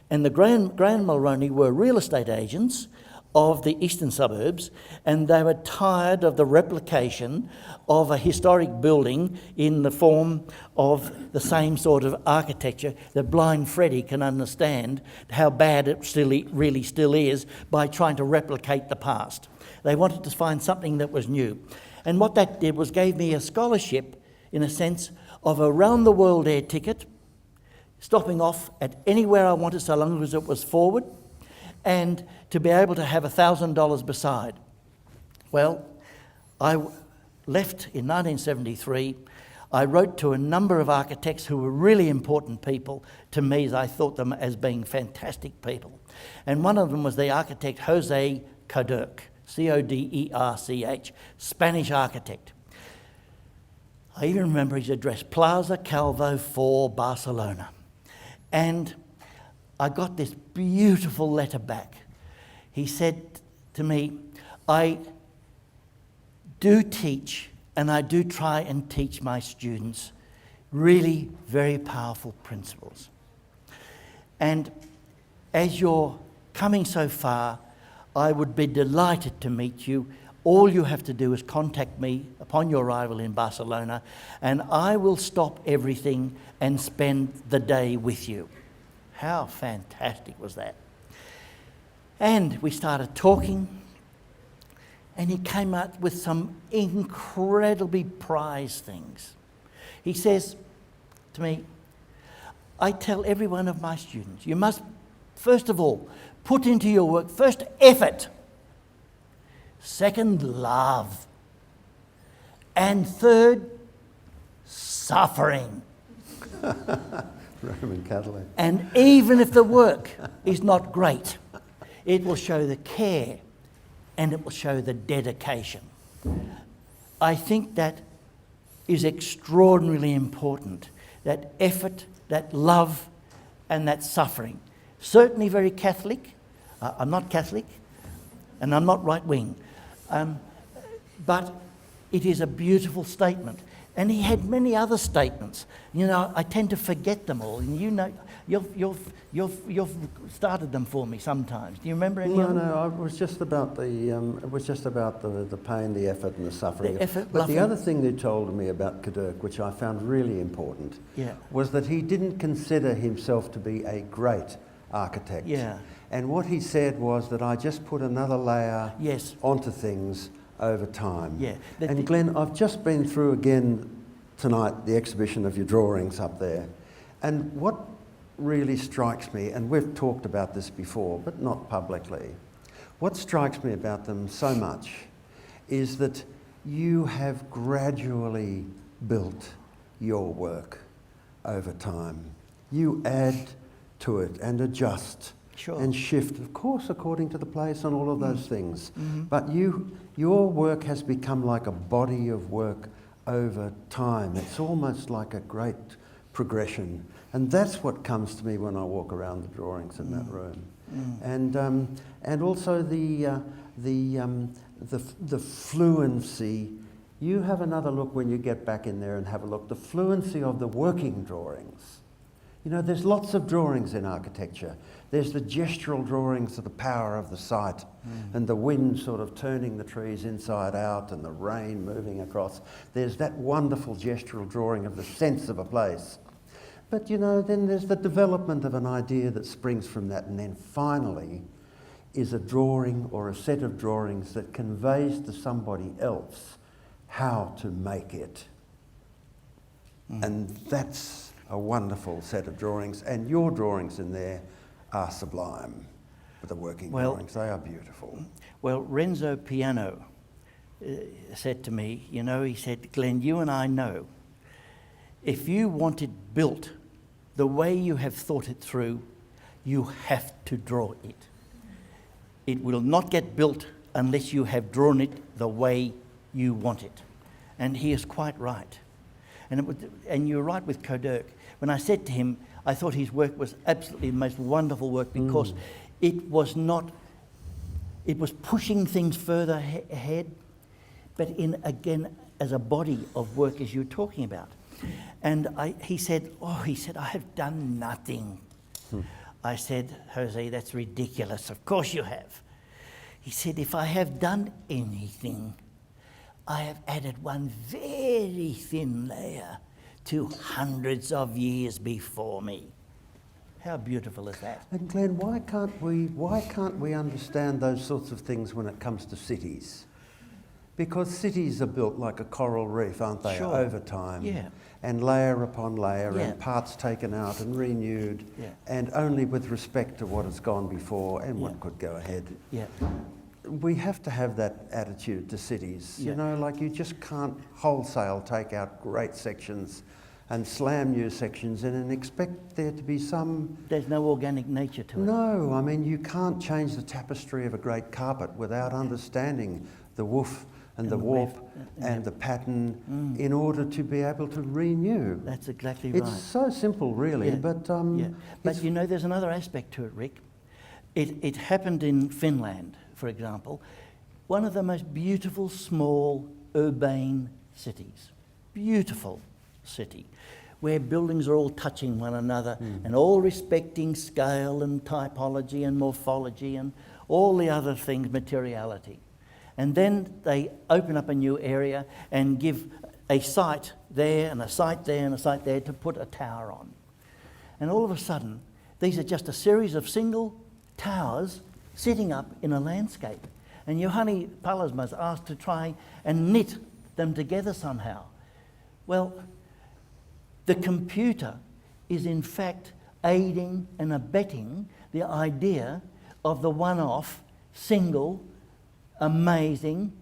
And the Gray and Mulroney were real estate agents of the eastern suburbs, and they were tired of the replication of a historic building in the form of the same sort of architecture that blind Freddie can understand how bad it really still is by trying to replicate the past. They wanted to find something that was new. And what that did was gave me a scholarship, in a sense, of a round-the-world air ticket, stopping off at anywhere I wanted so long as it was forward, and to be able to have $1,000 beside. Well, I left in 1973. I wrote to a number of architects who were really important people to me, as I thought them as being fantastic people. And one of them was the architect Ozetecture, Coderch, Spanish architect. I even remember his address, Plaza Calvo 4, Barcelona. And I got this beautiful letter back. He said to me, I do teach, and I do try and teach my students really very powerful principles. And as you're coming so far, I would be delighted to meet you. All you have to do is contact me upon your arrival in Barcelona, and I will stop everything and spend the day with you. How fantastic was that? And we started talking, and he came out with some incredibly prized things. He says to me, I tell every one of my students, you must, first of all, put into your work, first, effort. Second, love. And third, suffering. Roman Catholic. And even if the work is not great, it will show the care and it will show the dedication. I think that is extraordinarily important, that effort, that love, and that suffering. Certainly very Catholic. I'm not Catholic, and I'm not right-wing. But it is a beautiful statement. And he had many other statements. You know, I tend to forget them all. And you know, you've started them for me sometimes. Do you remember any of them? No, it was just about the pain, the effort, and the suffering. The effort, but loving. the other thing they told me about Coderch, which I found really important, was that he didn't consider himself to be a great architect. Yeah. And what he said was that I just put another layer Yes. onto things over time. Yeah. And Glenn, I've just been through again tonight the exhibition of your drawings up there. And what really strikes me, and we've talked about this before, but not publicly, what strikes me about them so much is that you have gradually built your work over time. You add to it and adjust. Sure. And shift, of course, according to the place and all of those things. Mm-hmm. But your work has become like a body of work over time. It's almost like a great progression. And that's what comes to me when I walk around the drawings in that room. And also the fluency. You have another look when you get back in there and have a look. The fluency of the working drawings. You know, there's lots of drawings in architecture. There's the gestural drawings of the power of the site and the wind sort of turning the trees inside out and the rain moving across. There's that wonderful gestural drawing of the sense of a place. But, you know, then there's the development of an idea that springs from that, and then finally is a drawing or a set of drawings that conveys to somebody else how to make it. And that's a wonderful set of drawings, and your drawings in there are sublime. The working drawings, they are beautiful. Well, Renzo Piano said to me, you know, he said, Glenn, you and I know, if you want it built the way you have thought it through, you have to draw it. It will not get built unless you have drawn it the way you want it. And he is quite right. And you're right with Coderch. When I said to him, I thought his work was absolutely the most wonderful work because it was not, it was pushing things further ahead, but in, again, as a body of work as you're talking about. And he said, I have done nothing. I said, Jose, that's ridiculous. Of course you have. He said, if I have done anything, I have added one very thin layer to hundreds of years before me. How beautiful is that? And Glenn, why can't we understand those sorts of things when it comes to cities? Because cities are built like a coral reef, aren't they, Sure. over time? Yeah. And layer upon layer, Yeah. and parts taken out and renewed, Yeah. and only with respect to what has gone before and what Yeah. could go ahead. Yeah. We have to have that attitude to cities. Yeah. You know, like you just can't wholesale take out great sections and slam new sections in and expect there to be some... There's no organic nature to it. No, I mean, you can't change the tapestry of a great carpet without understanding the woof and the warp and the pattern in order to be able to renew. That's exactly It's right. so simple, really, Yeah. but... But you know, there's another aspect to it, Rick. It happened in Finland, for example, one of the most beautiful, small, urbane cities. Beautiful city, where buildings are all touching one another and all respecting scale and typology and morphology and all the other things, materiality. And then they open up a new area and give a site there and a site there and a site there to put a tower on. And all of a sudden, these are just a series of single towers sitting up in a landscape. And Johanni Pallasma's asked to try and knit them together somehow. Well, the computer is in fact aiding and abetting the idea of the one-off, single, amazing,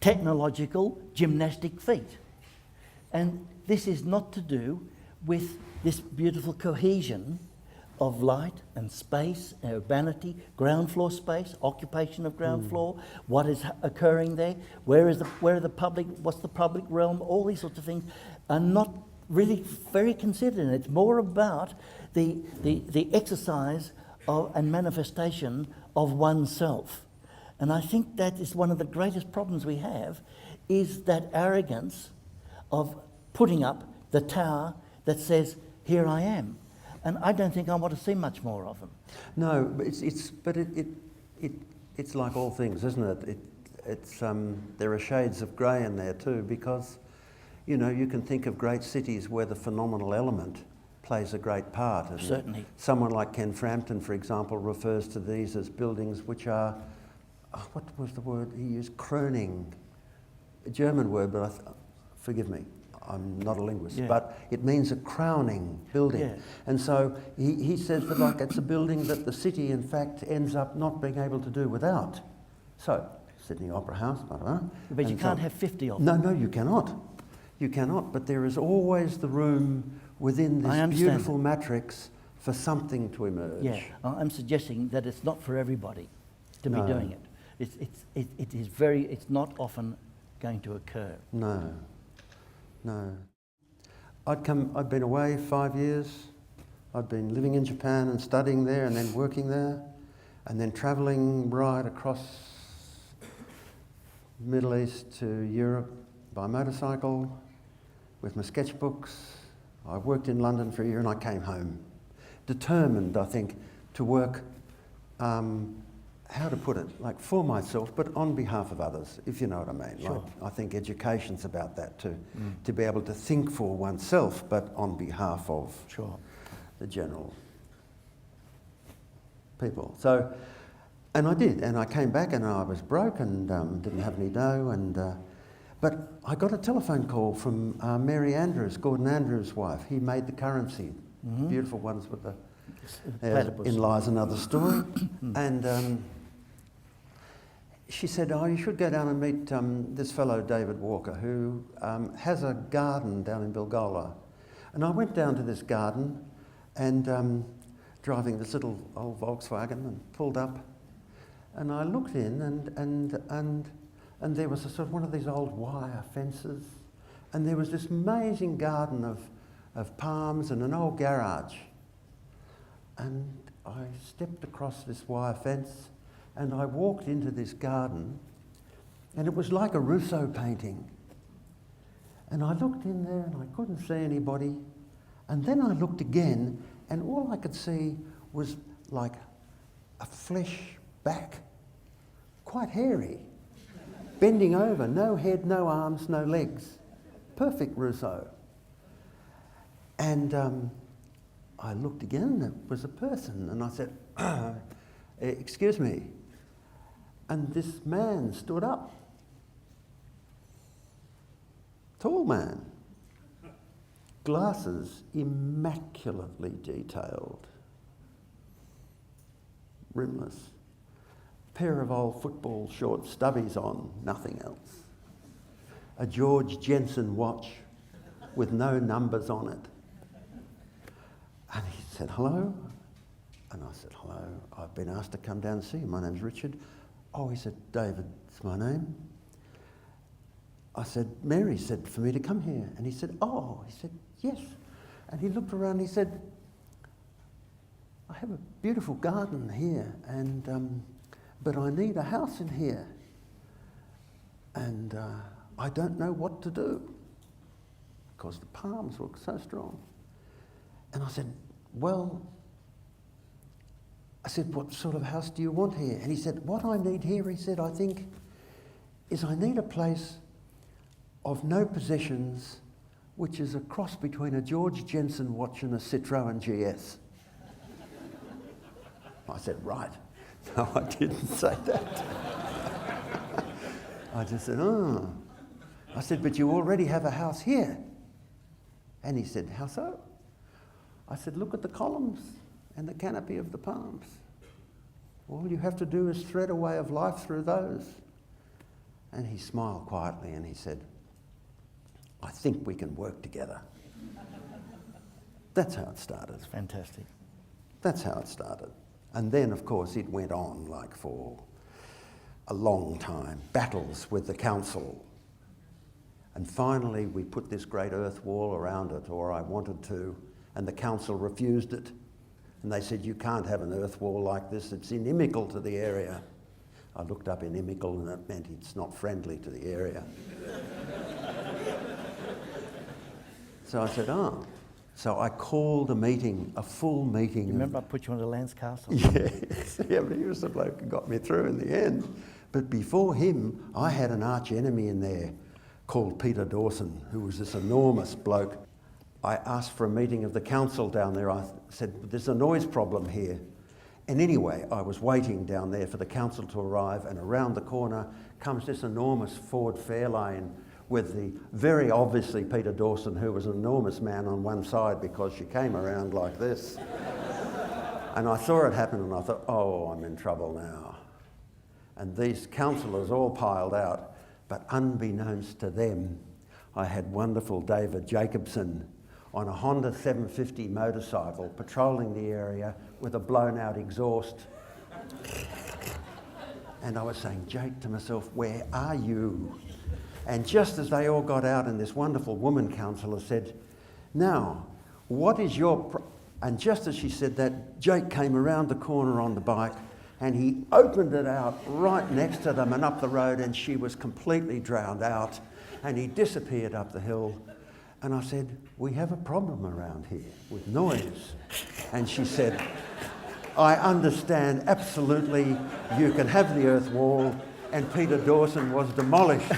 technological gymnastic feat. And this is not to do with this beautiful cohesion of light and space, urbanity, ground floor space, occupation of ground floor, what is occurring there, where are the public, what's the public realm, all these sorts of things are not really very considered. And it's more about the exercise of and manifestation of oneself. And I think that is one of the greatest problems we have, is that arrogance of putting up the tower that says, here I am. And I don't think I want to see much more of them. No, but it's like all things, isn't it? There are shades of grey in there too, because, you know, you can think of great cities where the phenomenal element plays a great part. Certainly. Someone like Ken Frampton, for example, refers to these as buildings which are, what was the word he used? Kroning. A German word, but forgive me. I'm not a linguist, but it means a crowning building. Yeah. And so he says that like it's a building that the city in fact ends up not being able to do without. So, Sydney Opera House, blah, blah, blah. But you can't have 50 of them. No, you cannot. You cannot, but there is always the room within this beautiful matrix for something to emerge. Yeah, I'm suggesting that it's not for everybody to be doing it. It's not often going to occur. No. I'd been away 5 years. I'd been living in Japan and studying there and then working there and then travelling right across Middle East to Europe by motorcycle with my sketchbooks. I worked in London for a year and I came home. Determined, I think, to work, how to put it, like for myself, but on behalf of others, if you know what I mean. Sure. Like, I think education's about that too, to be able to think for oneself, but on behalf of the general people. So, and I did, and I came back and I was broke and didn't have any dough, and but I got a telephone call from Mary Andrews, Gordon Andrews' wife. He made the currency, beautiful ones with the in lies another story, and she said, "Oh, you should go down and meet this fellow David Walker, who has a garden down in Bilgola." And I went down to this garden, and driving this little old Volkswagen, and pulled up, and I looked in, and there was a sort of one of these old wire fences, and there was this amazing garden of palms and an old garage. And I stepped across this wire fence and I walked into this garden, and it was like a Rousseau painting. And I looked in there and I couldn't see anybody. And then I looked again, and all I could see was like a flesh back, quite hairy, bending over, no head, no arms, no legs. Perfect Rousseau. And I looked again, and it was a person, and I said, excuse me. And this man stood up. Tall man. Glasses immaculately detailed. Rimless. Pair of old football short stubbies on, nothing else. A George Jensen watch with no numbers on it. And he said, hello? And I said, hello, I've been asked to come down and see you. My name's Richard. Oh, he said, David's my name. I said, Mary said for me to come here. And he said, oh, he said, yes. And he looked around and he said, I have a beautiful garden here, and but I need a house in here. And I don't know what to do because the palms look so strong. And I said, well, what sort of house do you want here? And he said, what I need here, he said, I think, is I need a place of no possessions, which is a cross between a George Jensen watch and a Citroën GS. I said, right. No, I didn't say that. I just said, oh. I said, but you already have a house here. And he said, how so? I said, look at the columns and the canopy of the palms. All you have to do is thread a way of life through those. And he smiled quietly and he said, I think we can work together. That's how it started. That's fantastic. That's how it started. And then, of course, it went on like for a long time. Battles with the council. And finally, we put this great earth wall around it, or I wanted to, and the council refused it. And they said, you can't have an earth wall like this. It's inimical to the area. I looked up inimical, and it meant it's not friendly to the area. So I said, oh. So I called a meeting, a full meeting. You remember I put you on the Lance Castle? Yes, yeah, but he was the bloke who got me through in the end. But before him, I had an arch enemy in there called Peter Dawson, who was this enormous bloke. I asked for a meeting of the council down there. I said, there's a noise problem here. And anyway, I was waiting down there for the council to arrive, and around the corner comes this enormous Ford Fairlane with the very obviously Peter Dawson, who was an enormous man on one side because she came around like this. And I saw it happen and I thought, oh, I'm in trouble now. And these councillors all piled out, but unbeknownst to them, I had wonderful David Jacobson on a Honda 750 motorcycle patrolling the area with a blown out exhaust. And I was saying, Jake, to myself, where are you? And just as they all got out, and this wonderful woman councillor said, now, what is your... And just as she said that, Jake came around the corner on the bike and he opened it out right next to them and up the road, and she was completely drowned out, and he disappeared up the hill. And I said, we have a problem around here with noise. And she said, I understand absolutely, you can have the earth wall. And Peter Dawson was demolished.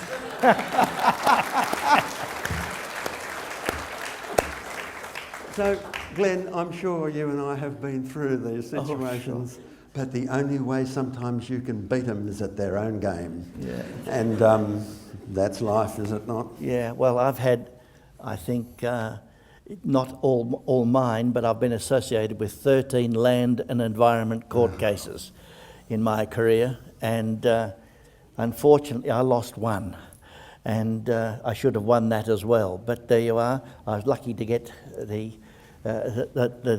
So, Glenn, I'm sure you and I have been through these situations, sure. But the only way sometimes you can beat them is at their own game. Yeah. And that's life, is it not? Yeah, well, I've had, I think, not all mine, but I've been associated with 13 land and environment court cases in my career, and unfortunately I lost one, and I should have won that as well. But there you are. I was lucky to get the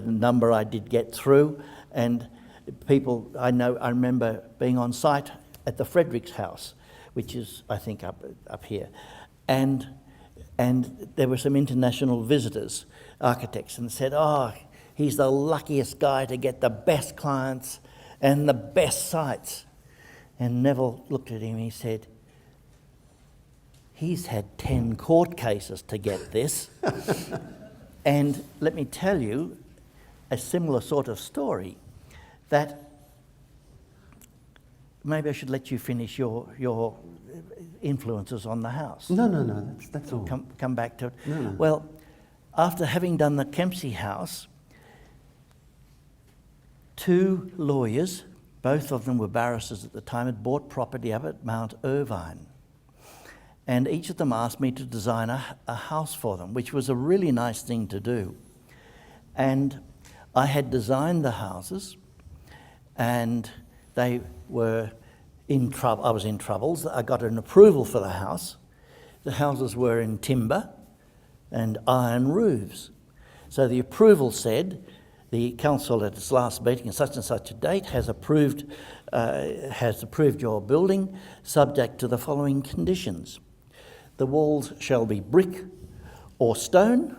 number I did get through, and people I remember being on site at the Fredericks House, which is I think up here, and there were some international visitors, architects, and said, oh, he's the luckiest guy to get the best clients and the best sites. And Neville looked at him, he said, he's had 10 court cases to get this. And let me tell you a similar sort of story, that maybe I should let you finish your influences on the house. No, that's all. Come back to it. No. Well, after having done the Kempsey house, 2 lawyers, both of them were barristers at the time, had bought property up at Mount Irvine. And each of them asked me to design a house for them, which was a really nice thing to do. And I had designed the houses, and they were in trouble. I was in troubles. I got an approval for the house. The houses were in timber and iron roofs. So the approval said, the council at its last meeting on such and such a date has approved your building subject to the following conditions. The walls shall be brick or stone,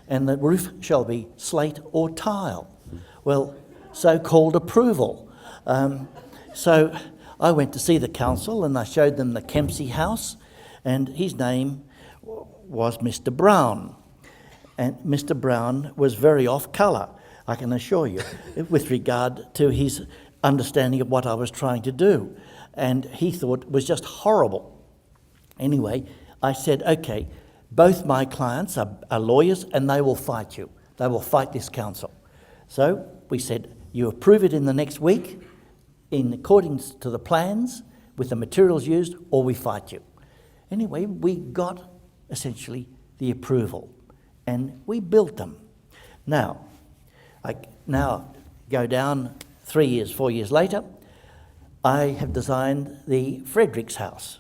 and the roof shall be slate or tile. Well, so-called approval. So I went to see the council and I showed them the Kempsey house, and his name was Mr. Brown. And Mr. Brown was very off colour, I can assure you, with regard to his understanding of what I was trying to do. And he thought it was just horrible. Anyway, I said, okay, both my clients are lawyers and they will fight you. They will fight this council. So we said, you approve it in the next week in accordance to the plans with the materials used, or we fight you. Anyway, we got essentially the approval and we built them. Now go down 3 years, 4 years later, I have designed the Fredericks house,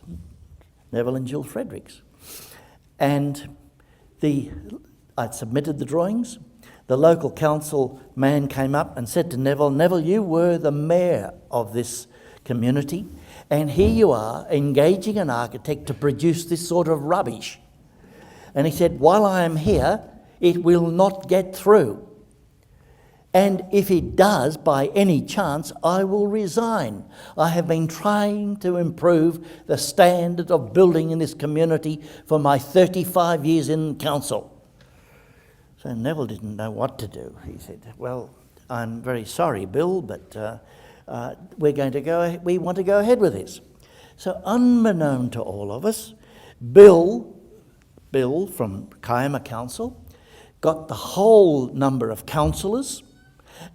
Neville and Jill Fredericks. And I'd submitted the drawings. The local council man came up and said to Neville, Neville, you were the mayor of this community, and here you are engaging an architect to produce this sort of rubbish. And he said, while I am here, it will not get through. And if it does, by any chance, I will resign. I have been trying to improve the standard of building in this community for my 35 years in council. So Neville didn't know what to do. He said, well, I'm very sorry, Bill, but we want to go ahead with this. So unbeknown to all of us, Bill from Kiama Council got the whole number of councillors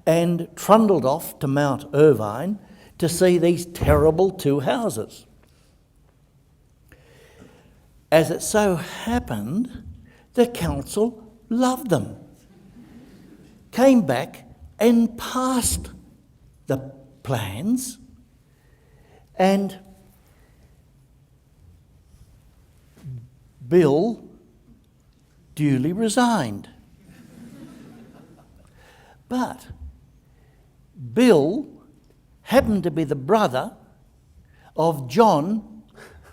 and trundled off to Mount Irvine to see these terrible 2 houses. As it so happened, the council loved them, came back and passed the plans, and Bill duly resigned. But Bill happened to be the brother of John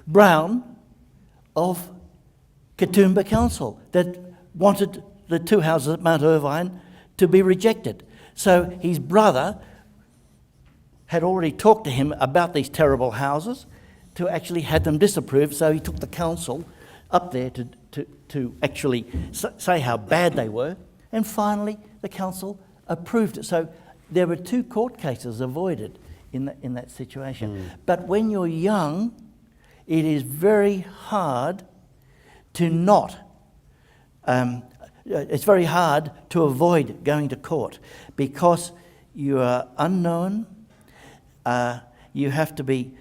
Brown of Katoomba Council that wanted the 2 houses at Mount Irvine to be rejected. So his brother had already talked to him about these terrible houses to actually have them disapproved, so he took the council up there to actually say how bad they were, and finally the council approved it. So there were 2 court cases avoided in that situation. But when you're young, it is very hard to not. It's very hard to avoid going to court because you are unknown. You have to be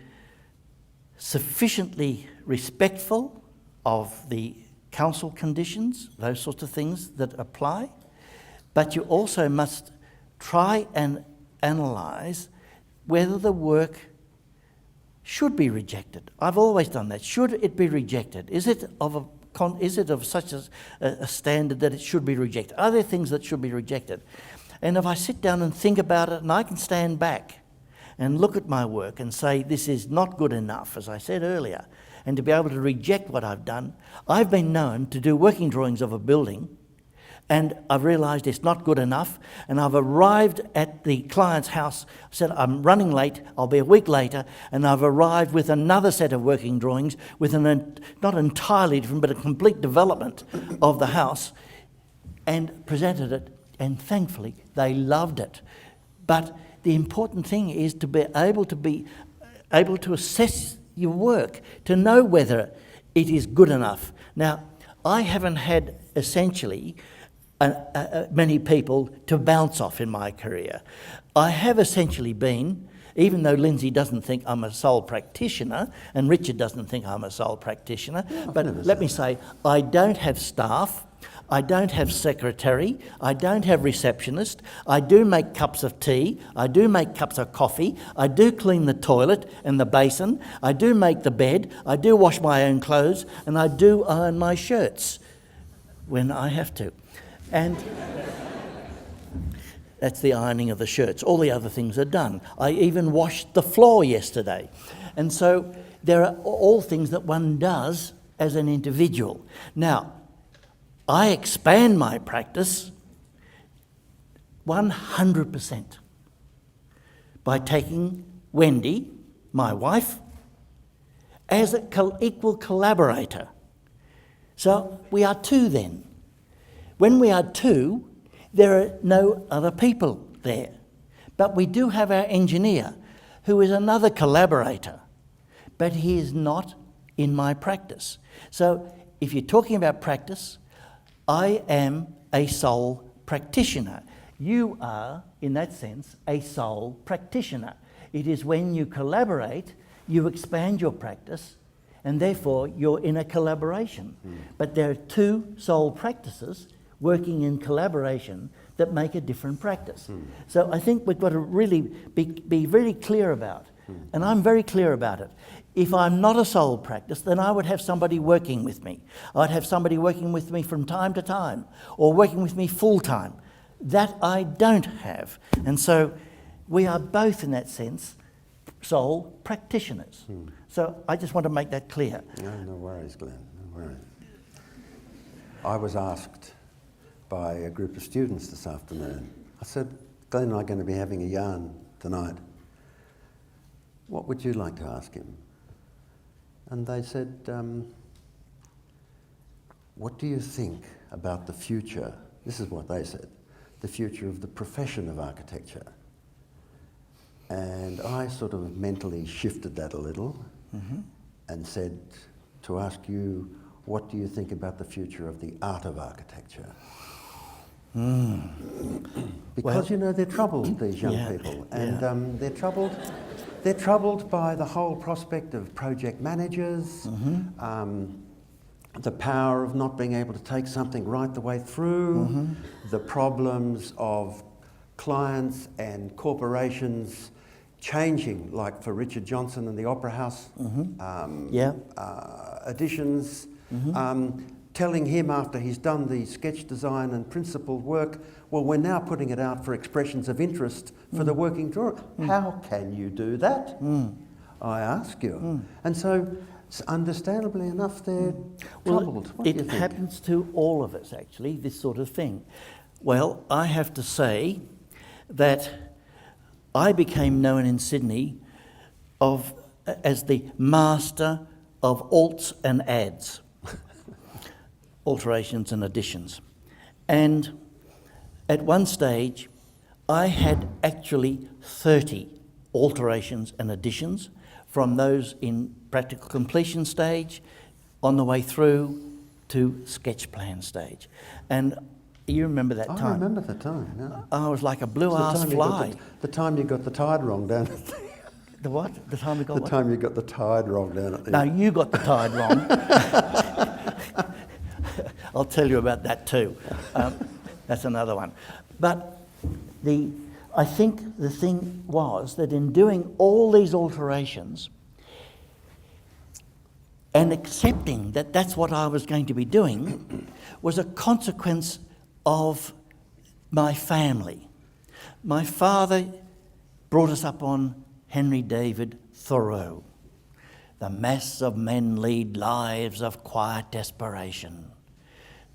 sufficiently respectful of the council conditions, those sorts of things that apply. But you also must try and analyse whether the work should be rejected. I've always done that. Should it be rejected? Is it of such a standard that it should be rejected? Are there things that should be rejected? And if I sit down and think about it, and I can stand back and look at my work and say, this is not good enough, as I said earlier, and to be able to reject what I've done, I've been known to do working drawings of a building And I've realised it's not good enough, and I've arrived at the client's house, said I'm running late, I'll be a week later, and I've arrived with another set of working drawings with not entirely different but a complete development of the house, and presented it, and thankfully they loved it. But the important thing is to be able to assess your work, to know whether it is good enough. Now, I haven't had essentially many people to bounce off in my career. I have essentially been, even though Lindsay doesn't think I'm a sole practitioner, and Richard doesn't think I'm a sole practitioner, but let me say, I don't have staff, I don't have secretary, I don't have receptionist, I do make cups of tea, I do make cups of coffee, I do clean the toilet and the basin, I do make the bed, I do wash my own clothes, and I do iron my shirts when I have to. And that's the ironing of the shirts. All the other things are done. I even washed the floor yesterday. And so there are all things that one does as an individual. Now, I expand my practice 100% by taking Wendy, my wife, as an equal collaborator. So we are two then. When we are two, there are no other people there. But we do have our engineer, who is another collaborator, but he is not in my practice. So if you're talking about practice, I am a sole practitioner. You are, in that sense, a sole practitioner. It is when you collaborate, you expand your practice, and therefore you're in a collaboration. But there are two sole practices working in collaboration that make a different practice. So I think we've got to really be very clear about, and I'm very clear about it. If I'm not a sole practice, then I would have somebody working with me. I'd have somebody working with me from time to time, or working with me full time. That I don't have. And so we are both, in that sense, sole practitioners. So I just want to make that clear. No worries, Glenn, no worries. I was asked by a group of students this afternoon. I said, Glenn and I are going to be having a yarn tonight. What would you like to ask him? And they said, what do you think about the future? This is what they said, the future of the profession of architecture. And I sort of mentally shifted that a little and said to ask you, what do you think about the future of the art of architecture? Because, you know, they're troubled, these young people, and they're troubled by the whole prospect of project managers, the power of not being able to take something right the way through, the problems of clients and corporations changing, like for Richard Johnson and the Opera House additions, telling him after he's done the sketch design and principal work, well, we're now putting it out for expressions of interest for the working drawer. How can you do that? I ask you. And so, understandably enough, they're troubled. What do you think? It happens to all of us, actually, this sort of thing. Well, I have to say that I became known in Sydney as the master of alts and adds. Alterations and additions. And at one stage, I had actually 30 alterations and additions, from those in practical completion stage on the way through to sketch plan stage. And you remember that time? I remember the time, yeah. I was like a blue-ass fly. The time you got the tide wrong down at the... The what? The time we got the what? time you got the tide wrong down at the... No, you got the tide wrong. I'll tell you about that too. That's another one. But I think the thing was that in doing all these alterations and accepting that that's what I was going to be doing was a consequence of my family. My father brought us up on Henry David Thoreau. The mass of men lead lives of quiet desperation.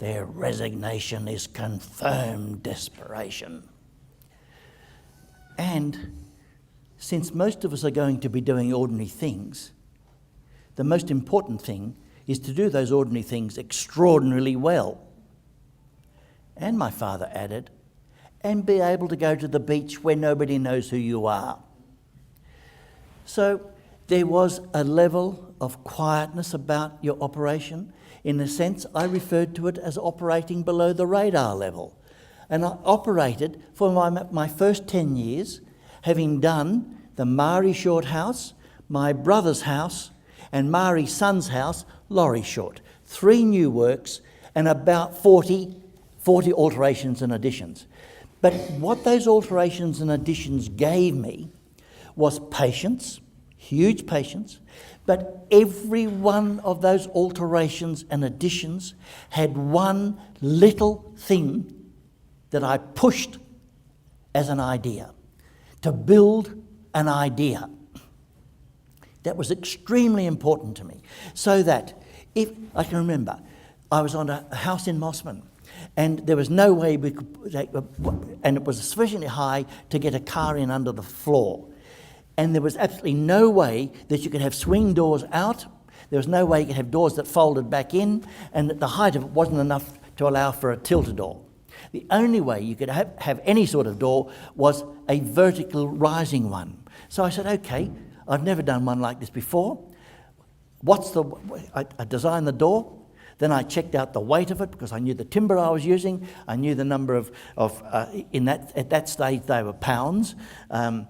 their resignation is confirmed desperation. And since most of us are going to be doing ordinary things, the most important thing is to do those ordinary things extraordinarily well. And my father added, and be able to go to the beach where nobody knows who you are. So there was a level of quietness about your operation. In a sense, I referred to it as operating below the radar level. And I operated for my first 10 years, having done the Maori Short house, my brother's house, and Mari's son's house, Laurie Short. 3 new works and about 40 alterations and additions. But what those alterations and additions gave me was patience, huge patience, but every one of those alterations and additions had one little thing that I pushed as an idea, to build an idea. That was extremely important to me. So that if I can remember, I was on a house in Mossman, and there was no way we could, and it was sufficiently high to get a car in under the floor. And there was absolutely no way that you could have swing doors out. There was no way you could have doors that folded back in, and the height of it wasn't enough to allow for a tilted door. The only way you could have any sort of door was a vertical rising one. So I said, okay, I've never done one like this before. I designed the door, then I checked out the weight of it because I knew the timber I was using. I knew the number at that stage they were pounds. No,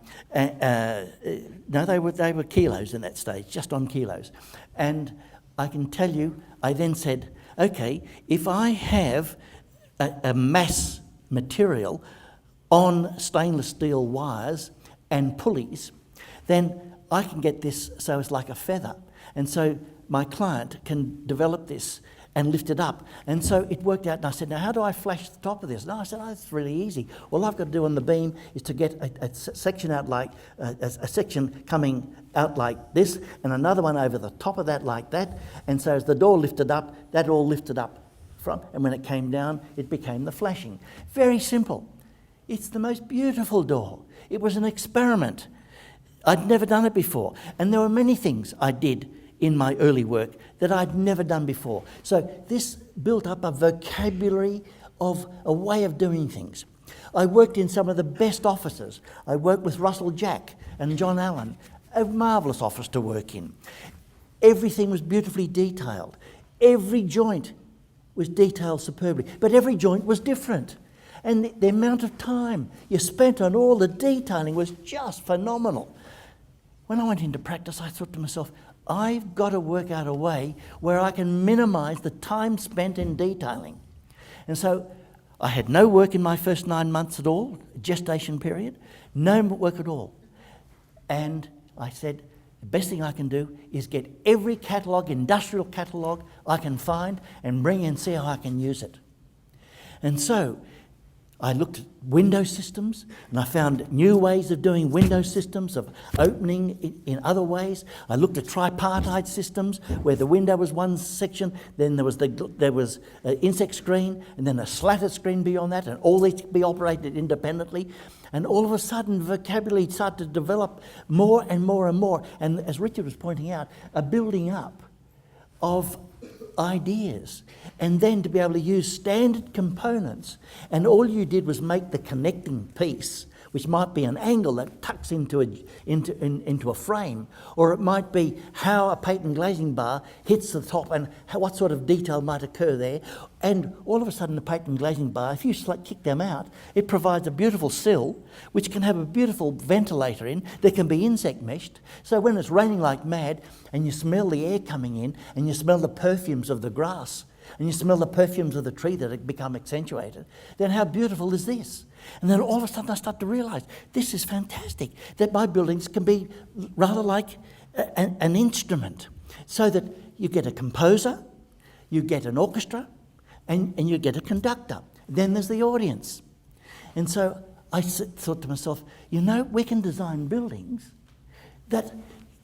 they were kilos in that stage, just on kilos. And I can tell you, I then said, okay, if I have a mass material on stainless steel wires and pulleys, then I can get this so it's like a feather. And so my client can develop this and lift it up. And so it worked out, and I said, now how do I flash the top of this? And I said, oh, it's really easy. All I've got to do on the beam is to get a section out like, a section coming out like this, and another one over the top of that like that. And so as the door lifted up, that all lifted up from, and when it came down, it became the flashing. Very simple. It's the most beautiful door. It was an experiment. I'd never done it before. And there were many things I did in my early work that I'd never done before. So this built up a vocabulary of a way of doing things. I worked in some of the best offices. I worked with Russell Jack and John Allen, a marvellous office to work in. Everything was beautifully detailed. Every joint was detailed superbly, but every joint was different. And the amount of time you spent on all the detailing was just phenomenal. When I went into practice, I thought to myself, I've got to work out a way where I can minimise the time spent in detailing. And so I had no work in my first 9 months at all, gestation period, no work at all. And I said, the best thing I can do is get every catalogue, industrial catalogue I can find and bring in and see how I can use it. And so I looked at window systems, and I found new ways of doing window systems, of opening in other ways. I looked at tripartite systems where the window was one section, then there was an insect screen, and then a slatted screen beyond that, and all these could be operated independently. And all of a sudden, vocabulary started to develop more and more and more. And as Richard was pointing out, a building up of ideas, and then to be able to use standard components, and all you did was make the connecting piece, which might be an angle that tucks into a frame, or it might be how a patent glazing bar hits the top and what sort of detail might occur there. And all of a sudden the patent glazing bar, if you kick them out, it provides a beautiful sill which can have a beautiful ventilator in that can be insect meshed. So when it's raining like mad and you smell the air coming in and you smell the perfumes of the grass and you smell the perfumes of the tree that have become accentuated, then how beautiful is this? And then all of a sudden I start to realise this is fantastic, that my buildings can be rather like an instrument, so that you get a composer, you get an orchestra, and you get a conductor. Then there's the audience. And so I thought to myself, we can design buildings that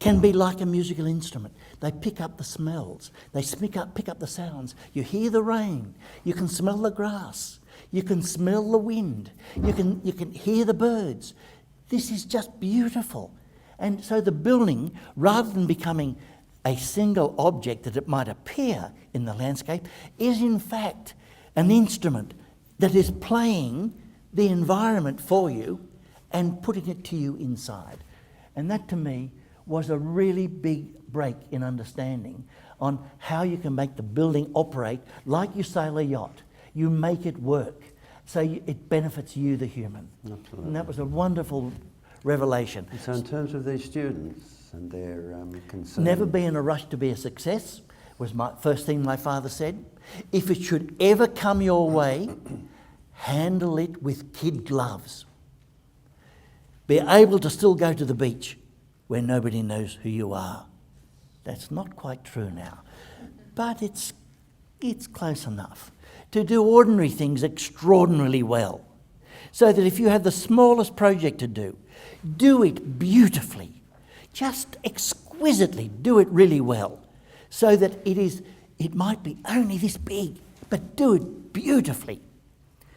can be like a musical instrument. They pick up the smells. They pick up the sounds. You hear the rain. You can smell the grass. You can smell the wind. You can hear the birds. This is just beautiful. And so the building, rather than becoming a single object that it might appear in the landscape, is in fact an instrument that is playing the environment for you and putting it to you inside. And that to me was a really big break in understanding on how you can make the building operate like you sail a yacht. You make it work so it benefits you, the human. Absolutely. And that was a wonderful revelation. And so in terms of these students and their concern... Never be in a rush to be a success was my first thing my father said. If it should ever come your way, handle it with kid gloves. Be able to still go to the beach where nobody knows who you are. That's not quite true now, but it's close enough. To do ordinary things extraordinarily well, so that if you have the smallest project to do it beautifully, just exquisitely, do it really well, so that it might be only this big, but do it beautifully.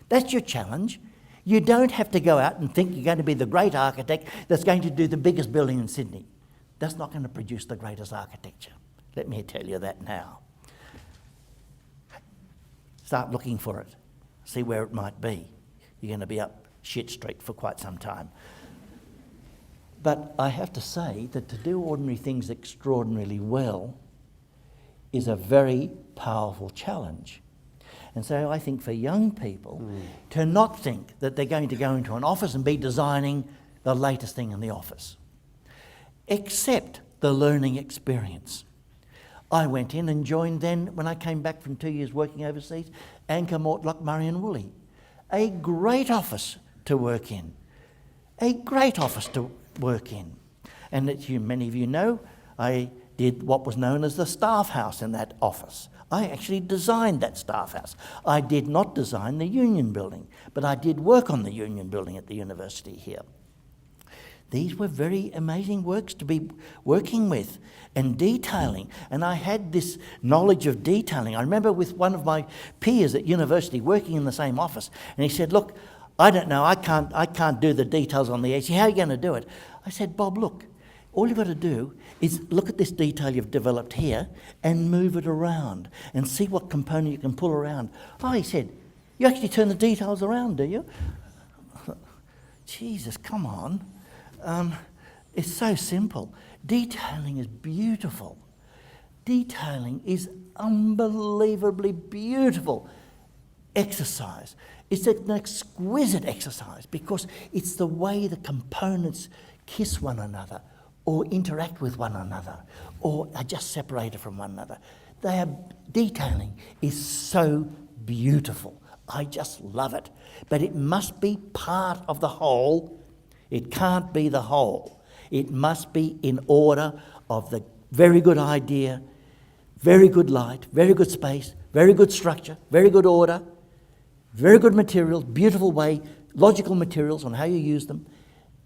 That's your challenge. You don't have to go out and think you're going to be the great architect that's going to do the biggest building in Sydney. That's not going to produce the greatest architecture. Let me tell you that now. Start looking for it. See where it might be. You're going to be up shit street for quite some time. But I have to say that to do ordinary things extraordinarily well is a very powerful challenge. And so I think for young people to not think that they're going to go into an office and be designing the latest thing in the office. Accept the learning experience. I went in and joined then, when I came back from 2 years working overseas, Anchor, Mortlock, Murray and Woolley. A great office to work in. A great office to work in. And as many of you know, I did what was known as the staff house in that office. I actually designed that staff house. I did not design the union building, but I did work on the union building at the university here. These were very amazing works to be working with and detailing. And I had this knowledge of detailing. I remember with one of my peers at university working in the same office, and he said, look, I don't know, I can't do the details on the edge. How are you going to do it? I said, Bob, look, all you've got to do is look at this detail you've developed here and move it around and see what component you can pull around. Oh, he said, you actually turn the details around, do you? Jesus, come on. It's so simple. Detailing is beautiful. Detailing is unbelievably beautiful exercise. It's an exquisite exercise because it's the way the components kiss one another or interact with one another or are just separated from one another. Detailing is so beautiful. I just love it. But it must be part of the whole. It can't be the whole. It must be in order of the very good idea, very good light, very good space, very good structure, very good order, very good materials, beautiful way, logical materials on how you use them,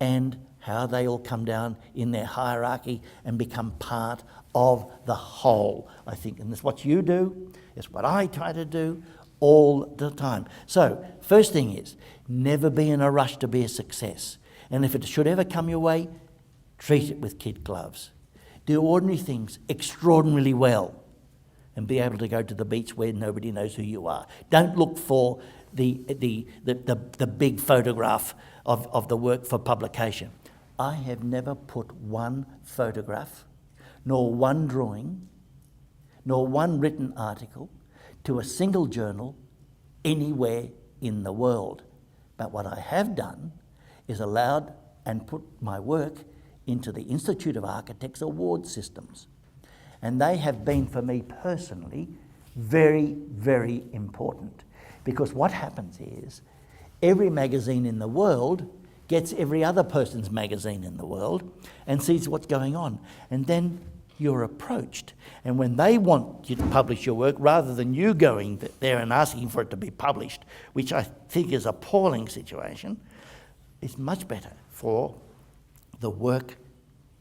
and how they all come down in their hierarchy and become part of the whole, I think. And that's what you do, it's what I try to do all the time. So, first thing is, never be in a rush to be a success. And if it should ever come your way, treat it with kid gloves. Do ordinary things extraordinarily well and be able to go to the beach where nobody knows who you are. Don't look for the big photograph of the work for publication. I have never put one photograph, nor one drawing, nor one written article to a single journal anywhere in the world. But what I have done is allowed and put my work into the Institute of Architects award systems. And they have been, for me personally, very, very important. Because what happens is, every magazine in the world gets every other person's magazine in the world and sees what's going on. And then you're approached. And when they want you to publish your work, rather than you going there and asking for it to be published, which I think is an appalling situation, it's much better for the work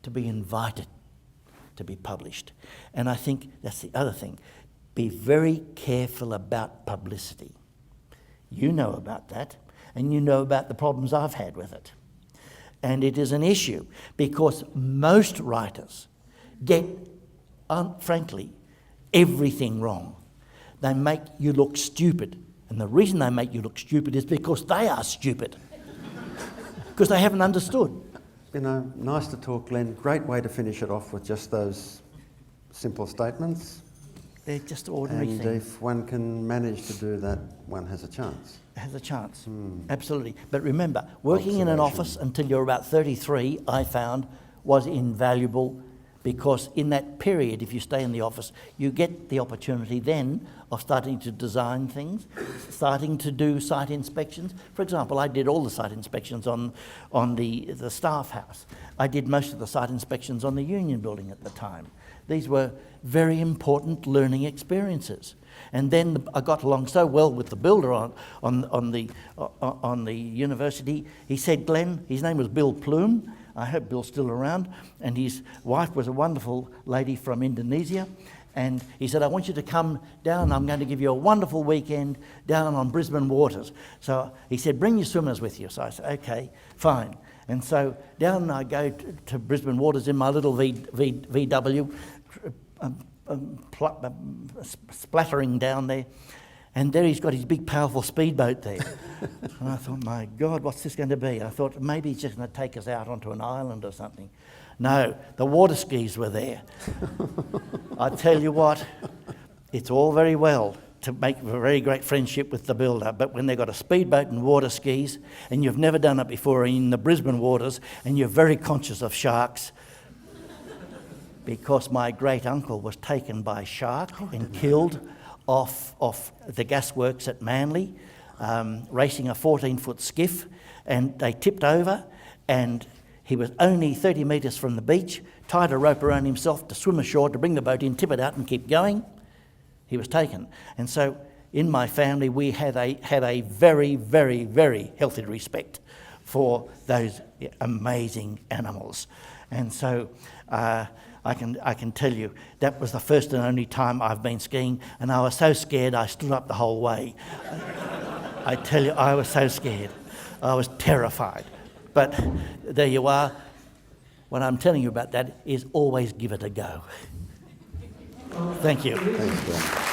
to be invited to be published. And I think that's the other thing. Be very careful about publicity. You know about that, and you know about the problems I've had with it. And it is an issue because most writers get, frankly, everything wrong. They make you look stupid. And the reason they make you look stupid is because they are stupid. Because they haven't understood. You know, nice to talk, Glenn. Great way to finish it off with just those simple statements. They're just ordinary and things. if one can manage to do that, one has a chance. Has a chance, absolutely. But remember, working in an office until you're about 33, I found, was invaluable because in that period, if you stay in the office, you get the opportunity then of starting to design things, starting to do site inspections. For example, I did all the site inspections on the staff house. I did most of the site inspections on the union building at the time. These were very important learning experiences. And then I got along so well with the builder on the university. He said, Glenn, his name was Bill Plume. I hope Bill's still around. And his wife was a wonderful lady from Indonesia. And he said, I want you to come down. I'm going to give you a wonderful weekend down on Brisbane waters. So he said, bring your swimmers with you. So I said, okay, fine. And so down I go to Brisbane waters in my little VW, splattering down there. And there he's got his big powerful speedboat there. And I thought, my God, what's this going to be? I thought maybe he's just going to take us out onto an island or something. No, the water skis were there. I tell you what, it's all very well to make a very great friendship with the builder, but when they've got a speedboat and water skis, and you've never done it before in the Brisbane waters, and you're very conscious of sharks, because my great uncle was taken by a shark and killed off the gasworks at Manly, racing a 14-foot skiff, and they tipped over, and he was only 30 metres from the beach, tied a rope around himself to swim ashore to bring the boat in, tip it out and keep going. He was taken. And so in my family we had a very, very, very healthy respect for those amazing animals. And so I can tell you that was the first and only time I've been skiing, and I was so scared I stood up the whole way. I tell you, I was so scared. I was terrified. But there you are. What I'm telling you about that is always give it a go. Thank you. Thanks, Glenn.